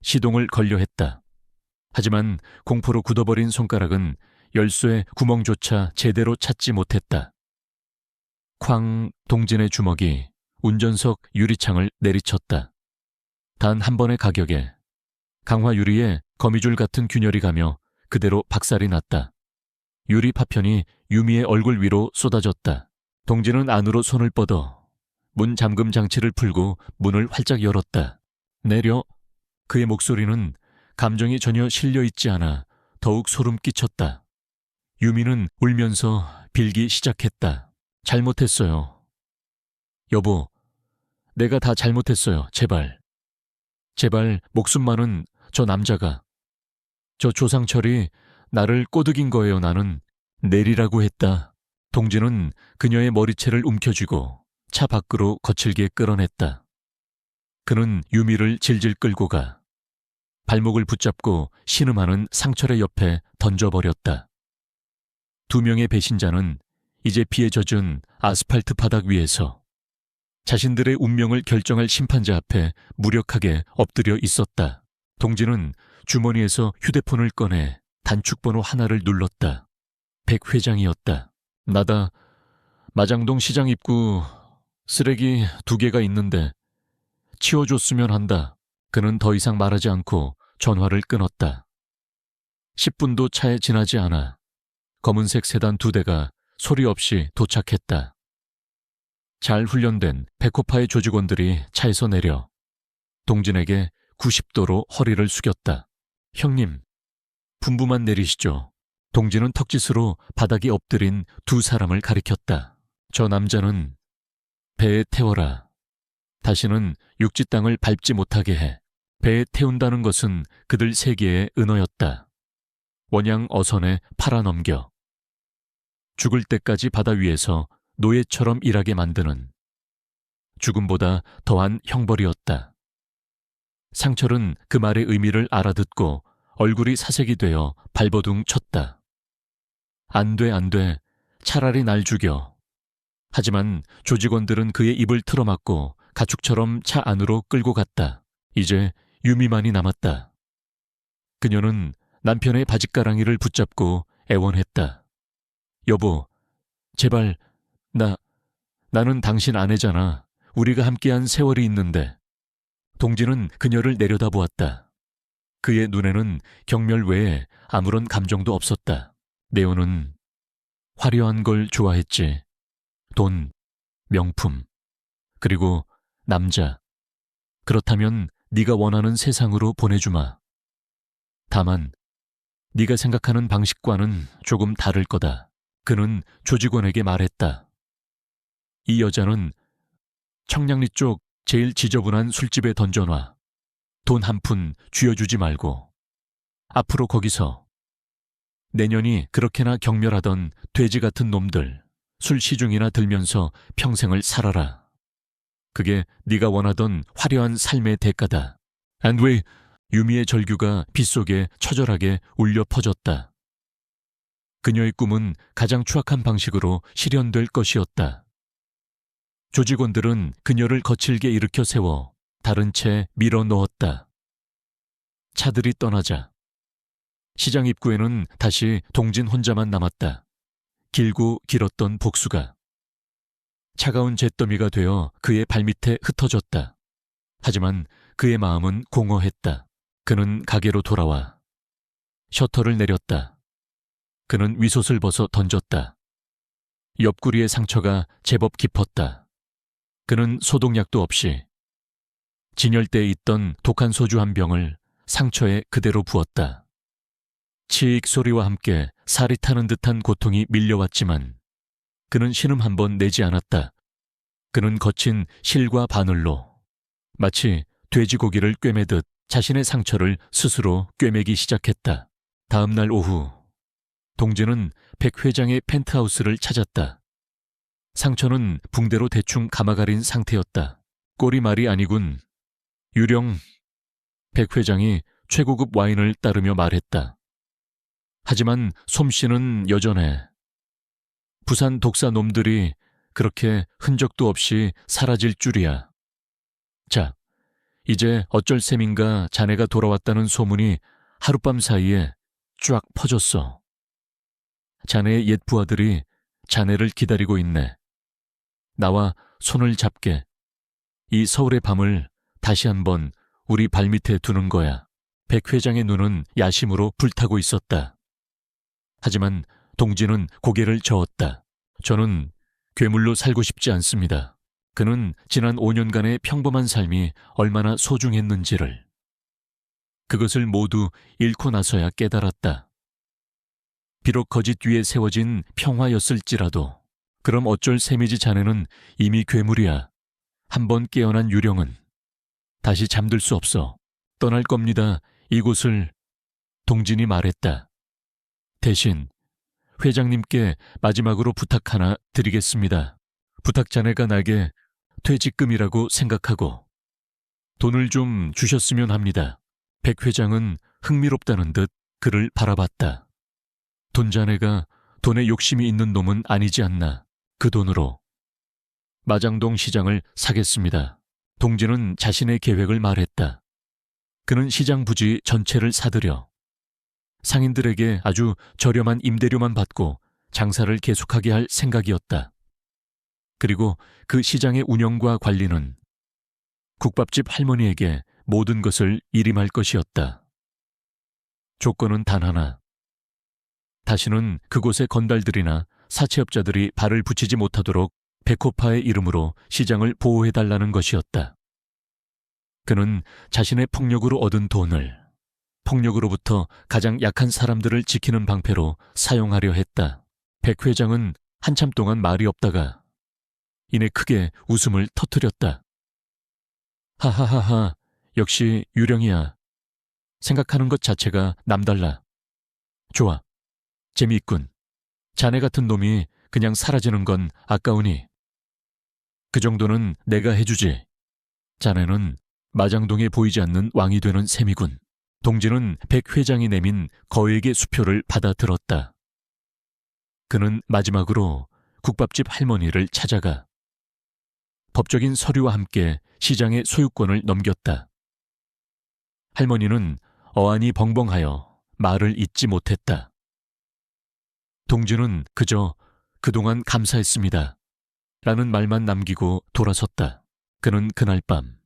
시동을 걸려 했다. 하지만 공포로 굳어버린 손가락은 열쇠 구멍조차 제대로 찾지 못했다. 쾅, 동진의 주먹이 운전석 유리창을 내리쳤다. 단 한 번의 가격에 강화 유리에 거미줄 같은 균열이 가며 그대로 박살이 났다. 유리 파편이 유미의 얼굴 위로 쏟아졌다. 동진은 안으로 손을 뻗어 문 잠금 장치를 풀고 문을 활짝 열었다. 내려. 그의 목소리는 감정이 전혀 실려 있지 않아 더욱 소름 끼쳤다. 유미는 울면서 빌기 시작했다. 잘못했어요. 여보, 내가 다 잘못했어요. 제발. 제발 목숨만은 저 남자가. 저 조상철이 나를 꼬드긴 거예요. 나는. 내리라고 했다. 동진은 그녀의 머리채를 움켜쥐고 차 밖으로 거칠게 끌어냈다. 그는 유미를 질질 끌고 가 발목을 붙잡고 신음하는 상철의 옆에 던져버렸다. 두 명의 배신자는 이제 피에 젖은 아스팔트 바닥 위에서 자신들의 운명을 결정할 심판자 앞에 무력하게 엎드려 있었다. 동진은 주머니에서 휴대폰을 꺼내 단축번호 하나를 눌렀다. 백 회장이었다. 나다. 마장동 시장 입구 쓰레기 2개가 있는데 치워줬으면 한다. 그는 더 이상 말하지 않고 전화를 끊었다. 10분도 차에 지나지 않아 검은색 세단 2대가 소리 없이 도착했다. 잘 훈련된 백호파의 조직원들이 차에서 내려 동진에게 90도로 허리를 숙였다. 형님, 분부만 내리시죠. 동진은 턱짓으로 바닥에 엎드린 두 사람을 가리켰다. 저 남자는 배에 태워라. 다시는 육지 땅을 밟지 못하게 해. 배에 태운다는 것은 그들 세계의 은어였다. 원양 어선에 팔아넘겨 죽을 때까지 바다 위에서 노예처럼 일하게 만드는 죽음보다 더한 형벌이었다. 상철은 그 말의 의미를 알아듣고 얼굴이 사색이 되어 발버둥 쳤다. 안 돼, 안 돼. 차라리 날 죽여. 하지만 조직원들은 그의 입을 틀어막고 가축처럼 차 안으로 끌고 갔다. 이제 유미만이 남았다. 그녀는 남편의 바짓가랑이를 붙잡고 애원했다. 여보, 제발, 나는 당신 아내잖아. 우리가 함께한 세월이 있는데. 동진은 그녀를 내려다보았다. 그의 눈에는 경멸 외에 아무런 감정도 없었다. 네오는 화려한 걸 좋아했지. 돈, 명품, 그리고 남자. 그렇다면 네가 원하는 세상으로 보내주마. 다만 네가 생각하는 방식과는 조금 다를 거다. 그는 조직원에게 말했다. 이 여자는 청량리 쪽 제일 지저분한 술집에 던져놔. 돈 한 푼 쥐어주지 말고. 앞으로 거기서 내년이 그렇게나 경멸하던 돼지 같은 놈들 술 시중이나 들면서 평생을 살아라. 그게 네가 원하던 화려한 삶의 대가다. And we 유미의 절규가 빗속에 처절하게 울려 퍼졌다. 그녀의 꿈은 가장 추악한 방식으로 실현될 것이었다. 조직원들은 그녀를 거칠게 일으켜 세워 다른 채 밀어 넣었다. 차들이 떠나자 시장 입구에는 다시 동진 혼자만 남았다. 길고 길었던 복수가 차가운 잿더미가 되어 그의 발밑에 흩어졌다. 하지만 그의 마음은 공허했다. 그는 가게로 돌아와 셔터를 내렸다. 그는 위솥을 벗어 던졌다. 옆구리의 상처가 제법 깊었다. 그는 소독약도 없이 진열대에 있던 독한 소주 한 병을 상처에 그대로 부었다. 치익 소리와 함께 살이 타는 듯한 고통이 밀려왔지만 그는 신음 한 번 내지 않았다. 그는 거친 실과 바늘로 마치 돼지고기를 꿰매듯 자신의 상처를 스스로 꿰매기 시작했다. 다음 날 오후 동진은 백 회장의 펜트하우스를 찾았다. 상처는 붕대로 대충 감아가린 상태였다. 꼴이 말이 아니군. 유령, 백 회장이 최고급 와인을 따르며 말했다. 하지만 솜씨는 여전해. 부산 독사 놈들이 그렇게 흔적도 없이 사라질 줄이야. 자, 이제 어쩔 셈인가 자네가 돌아왔다는 소문이 하룻밤 사이에 쫙 퍼졌어. 자네의 옛 부하들이 자네를 기다리고 있네. 나와 손을 잡게. 이 서울의 밤을 다시 한번 우리 발밑에 두는 거야. 백 회장의 눈은 야심으로 불타고 있었다. 하지만 동진은 고개를 저었다. 저는 괴물로 살고 싶지 않습니다. 그는 지난 5년간의 평범한 삶이 얼마나 소중했는지를. 그것을 모두 잃고 나서야 깨달았다. 비록 거짓 위에 세워진 평화였을지라도 그럼 어쩔 셈이지 자네는 이미 괴물이야. 한번 깨어난 유령은 다시 잠들 수 없어. 떠날 겁니다. 이곳을. 동진이 말했다. 대신 회장님께 마지막으로 부탁 하나 드리겠습니다. 부탁 자네가 나에게 퇴직금이라고 생각하고 돈을 좀 주셨으면 합니다. 백 회장은 흥미롭다는 듯 그를 바라봤다. 돈 자네가 돈에 욕심이 있는 놈은 아니지 않나. 그 돈으로 마장동 시장을 사겠습니다. 동진은 자신의 계획을 말했다. 그는 시장 부지 전체를 사들여 상인들에게 아주 저렴한 임대료만 받고 장사를 계속하게 할 생각이었다. 그리고 그 시장의 운영과 관리는 국밥집 할머니에게 모든 것을 일임할 것이었다. 조건은 단 하나. 다시는 그곳에 건달들이나 사채업자들이 발을 붙이지 못하도록 백호파의 이름으로 시장을 보호해달라는 것이었다. 그는 자신의 폭력으로 얻은 돈을 폭력으로부터 가장 약한 사람들을 지키는 방패로 사용하려 했다. 백 회장은 한참 동안 말이 없다가 이내 크게 웃음을 터뜨렸다. 하하하하, 역시 유령이야. 생각하는 것 자체가 남달라. 좋아, 재미있군. 자네 같은 놈이 그냥 사라지는 건 아까우니 그 정도는 내가 해주지. 자네는 마장동에 보이지 않는 왕이 되는 셈이군. 동진은 백 회장이 내민 거액의 수표를 받아 들었다. 그는 마지막으로 국밥집 할머니를 찾아가 법적인 서류와 함께 시장의 소유권을 넘겼다. 할머니는 어안이 벙벙하여 말을 잇지 못했다. 동진은 그저 그동안 감사했습니다. 라는 말만 남기고 돌아섰다. 그는 그날 밤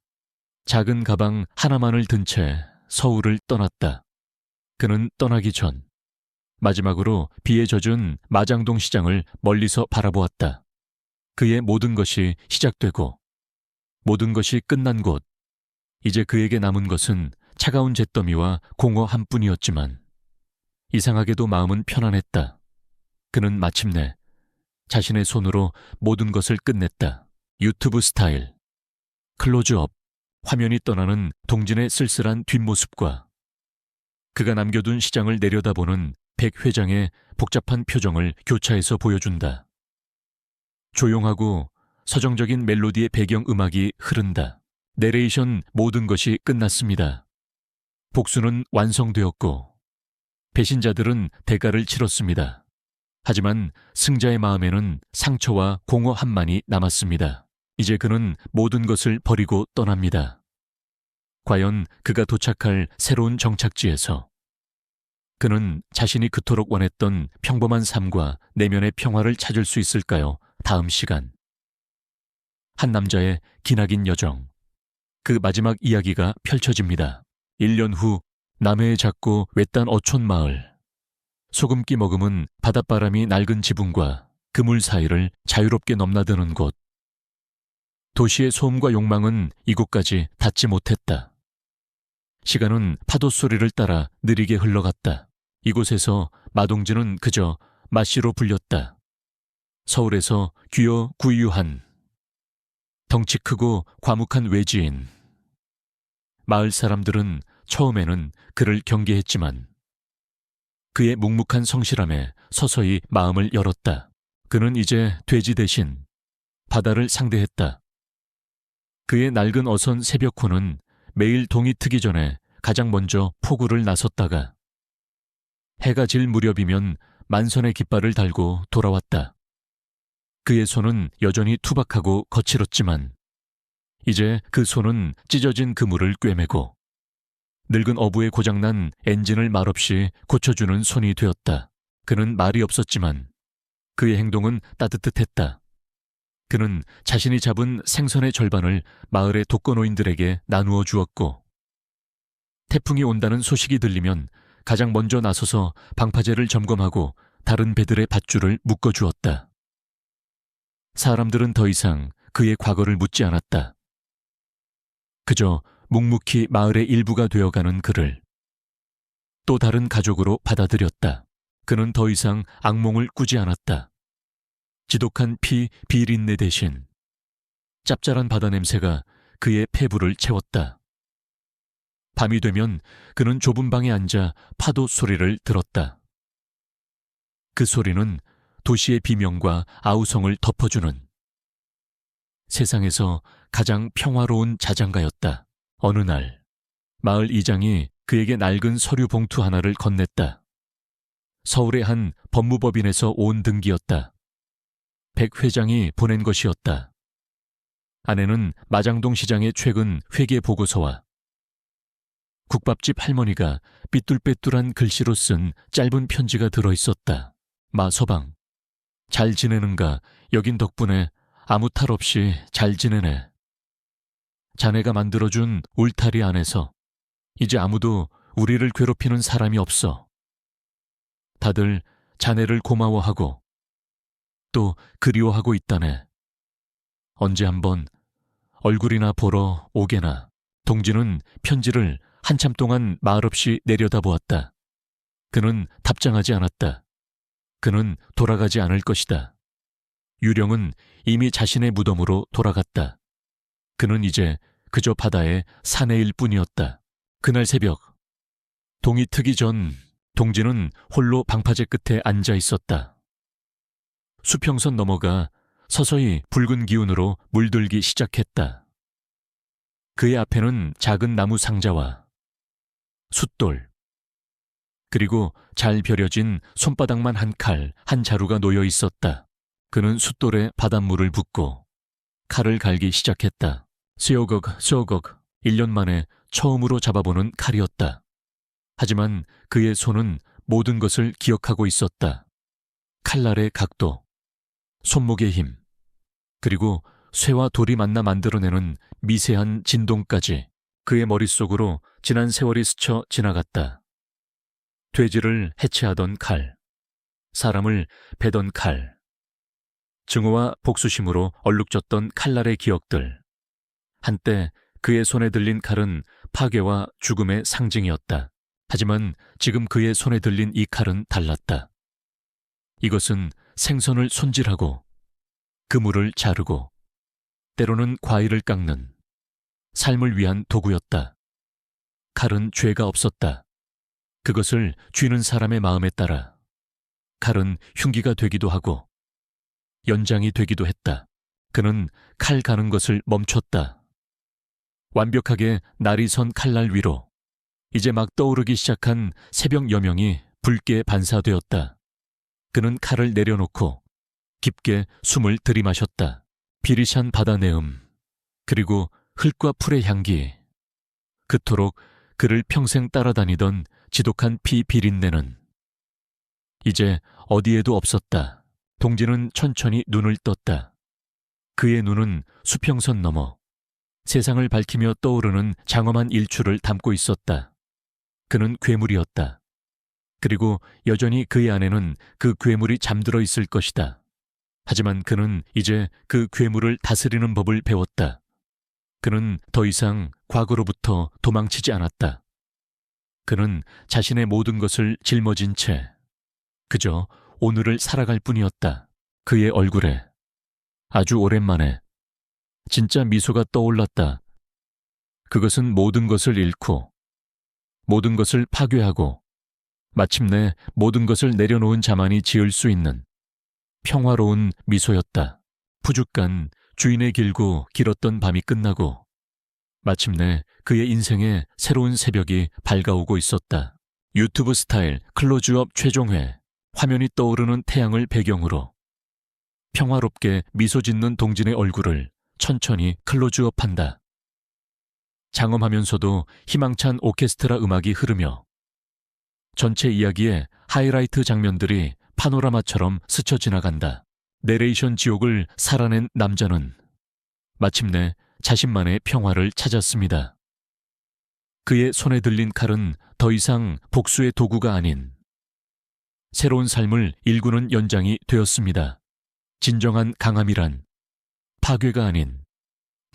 작은 가방 하나만을 든 채 서울을 떠났다. 그는 떠나기 전 마지막으로 비에 젖은 마장동 시장을 멀리서 바라보았다. 그의 모든 것이 시작되고 모든 것이 끝난 곳. 이제 그에게 남은 것은 차가운 잿더미와 공허 한뿐이었지만 이상하게도 마음은 편안했다. 그는 마침내 자신의 손으로 모든 것을 끝냈다. 유튜브 스타일 클로즈업, 화면이 떠나는 동진의 쓸쓸한 뒷모습과 그가 남겨둔 시장을 내려다보는 백 회장의 복잡한 표정을 교차해서 보여준다. 조용하고 서정적인 멜로디의 배경음악이 흐른다. 내레이션 모든 것이 끝났습니다. 복수는 완성되었고 배신자들은 대가를 치렀습니다. 하지만 승자의 마음에는 상처와 공허함만이 남았습니다. 이제 그는 모든 것을 버리고 떠납니다. 과연 그가 도착할 새로운 정착지에서 그는 자신이 그토록 원했던 평범한 삶과 내면의 평화를 찾을 수 있을까요? 다음 시간. 한 남자의 기나긴 여정. 그 마지막 이야기가 펼쳐집니다. 1년 후 남해의 작고 외딴 어촌 마을. 소금기 머금은 바닷바람이 낡은 지붕과 그물 사이를 자유롭게 넘나드는 곳. 도시의 소음과 욕망은 이곳까지 닿지 못했다. 시간은 파도 소리를 따라 느리게 흘러갔다. 이곳에서 마동진은 그저 마씨로 불렸다. 서울에서 귀여 구유한 덩치 크고 과묵한 외지인. 마을 사람들은 처음에는 그를 경계했지만 그의 묵묵한 성실함에 서서히 마음을 열었다. 그는 이제 돼지 대신 바다를 상대했다. 그의 낡은 어선 새벽호는 매일 동이 트기 전에 가장 먼저 포구를 나섰다가 해가 질 무렵이면 만선의 깃발을 달고 돌아왔다. 그의 손은 여전히 투박하고 거칠었지만 이제 그 손은 찢어진 그물을 꿰매고 늙은 어부의 고장난 엔진을 말없이 고쳐주는 손이 되었다. 그는 말이 없었지만 그의 행동은 따뜻했다. 그는 자신이 잡은 생선의 절반을 마을의 독거노인들에게 나누어 주었고 태풍이 온다는 소식이 들리면 가장 먼저 나서서 방파제를 점검하고 다른 배들의 밧줄을 묶어주었다. 사람들은 더 이상 그의 과거를 묻지 않았다. 그저 묵묵히 마을의 일부가 되어가는 그를 또 다른 가족으로 받아들였다. 그는 더 이상 악몽을 꾸지 않았다. 지독한 피 비린내 대신 짭짤한 바다 냄새가 그의 폐부를 채웠다. 밤이 되면 그는 좁은 방에 앉아 파도 소리를 들었다. 그 소리는 도시의 비명과 아우성을 덮어주는 세상에서 가장 평화로운 자장가였다. 어느 날 마을 이장이 그에게 낡은 서류 봉투 하나를 건넸다. 서울의 한 법무법인에서 온 등기였다. 백 회장이 보낸 것이었다. 안에는 마장동 시장의 최근 회계 보고서와 국밥집 할머니가 삐뚤빼뚤한 글씨로 쓴 짧은 편지가 들어있었다. 마 서방, 잘 지내는가? 여긴 덕분에 아무 탈 없이 잘 지내네. 자네가 만들어준 울타리 안에서 이제 아무도 우리를 괴롭히는 사람이 없어. 다들 자네를 고마워하고 또 그리워하고 있다네. 언제 한번 얼굴이나 보러 오게나. 동지는 편지를 한참 동안 말없이 내려다보았다. 그는 답장하지 않았다. 그는 돌아가지 않을 것이다. 유령은 이미 자신의 무덤으로 돌아갔다. 그는 이제 그저 바다의 사내일 뿐이었다. 그날 새벽, 동이 트기 전 동지는 홀로 방파제 끝에 앉아 있었다. 수평선 넘어가 서서히 붉은 기운으로 물들기 시작했다. 그의 앞에는 작은 나무 상자와 숫돌, 그리고 잘 벼려진 손바닥만 한 칼, 한 자루가 놓여 있었다. 그는 숫돌에 바닷물을 붓고 칼을 갈기 시작했다. 쏘걱, 1년 만에 처음으로 잡아보는 칼이었다. 하지만 그의 손은 모든 것을 기억하고 있었다. 칼날의 각도, 손목의 힘, 그리고 쇠와 돌이 만나 만들어내는 미세한 진동까지 그의 머릿속으로 지난 세월이 스쳐 지나갔다. 돼지를 해체하던 칼, 사람을 베던 칼, 증오와 복수심으로 얼룩졌던 칼날의 기억들. 한때 그의 손에 들린 칼은 파괴와 죽음의 상징이었다. 하지만 지금 그의 손에 들린 이 칼은 달랐다. 이것은 생선을 손질하고 그물을 자르고 때로는 과일을 깎는 삶을 위한 도구였다. 칼은 죄가 없었다. 그것을 쥐는 사람의 마음에 따라 칼은 흉기가 되기도 하고 연장이 되기도 했다. 그는 칼 가는 것을 멈췄다. 완벽하게 날이 선 칼날 위로 이제 막 떠오르기 시작한 새벽 여명이 붉게 반사되었다. 그는 칼을 내려놓고 깊게 숨을 들이마셨다. 비릿한 바다 내음, 그리고 흙과 풀의 향기, 그토록 그를 평생 따라다니던 지독한 피 비린내는 이제 어디에도 없었다. 동진은 천천히 눈을 떴다. 그의 눈은 수평선 너머 세상을 밝히며 떠오르는 장엄한 일출을 담고 있었다. 그는 괴물이었다. 그리고 여전히 그의 안에는 그 괴물이 잠들어 있을 것이다. 하지만 그는 이제 그 괴물을 다스리는 법을 배웠다. 그는 더 이상 과거로부터 도망치지 않았다. 그는 자신의 모든 것을 짊어진 채 그저 오늘을 살아갈 뿐이었다. 그의 얼굴에 아주 오랜만에 진짜 미소가 떠올랐다. 그것은 모든 것을 잃고 모든 것을 파괴하고 마침내 모든 것을 내려놓은 자만이 지을 수 있는 평화로운 미소였다. 푸죽간 주인의 길고 길었던 밤이 끝나고 마침내 그의 인생에 새로운 새벽이 밝아오고 있었다. 유튜브 스타일 클로즈업 최종회, 화면이 떠오르는 태양을 배경으로 평화롭게 미소 짓는 동진의 얼굴을 천천히 클로즈업한다. 장엄하면서도 희망찬 오케스트라 음악이 흐르며 전체 이야기의 하이라이트 장면들이 파노라마처럼 스쳐 지나간다. 내레이션 지옥을 살아낸 남자는 마침내 자신만의 평화를 찾았습니다. 그의 손에 들린 칼은 더 이상 복수의 도구가 아닌 새로운 삶을 일구는 연장이 되었습니다. 진정한 강함이란 파괴가 아닌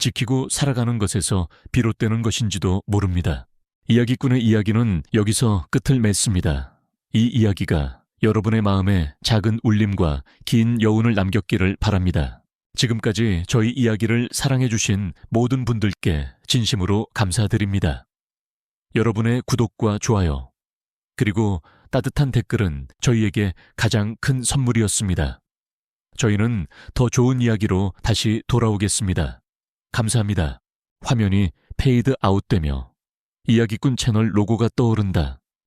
지키고 살아가는 것에서 비롯되는 것인지도 모릅니다. 이야기꾼의 이야기는 여기서 끝을 맺습니다. 이 이야기가 여러분의 마음에 작은 울림과 긴 여운을 남겼기를 바랍니다. 지금까지 저희 이야기를 사랑해주신 모든 분들께 진심으로 감사드립니다. 여러분의 구독과 좋아요, 그리고 따뜻한 댓글은 저희에게 가장 큰 선물이었습니다. 저희는 더 좋은 이야기로 다시 돌아오겠습니다. 감사합니다. 화면이 페이드 아웃되며 이야기꾼 채널 로고가 떠오른다.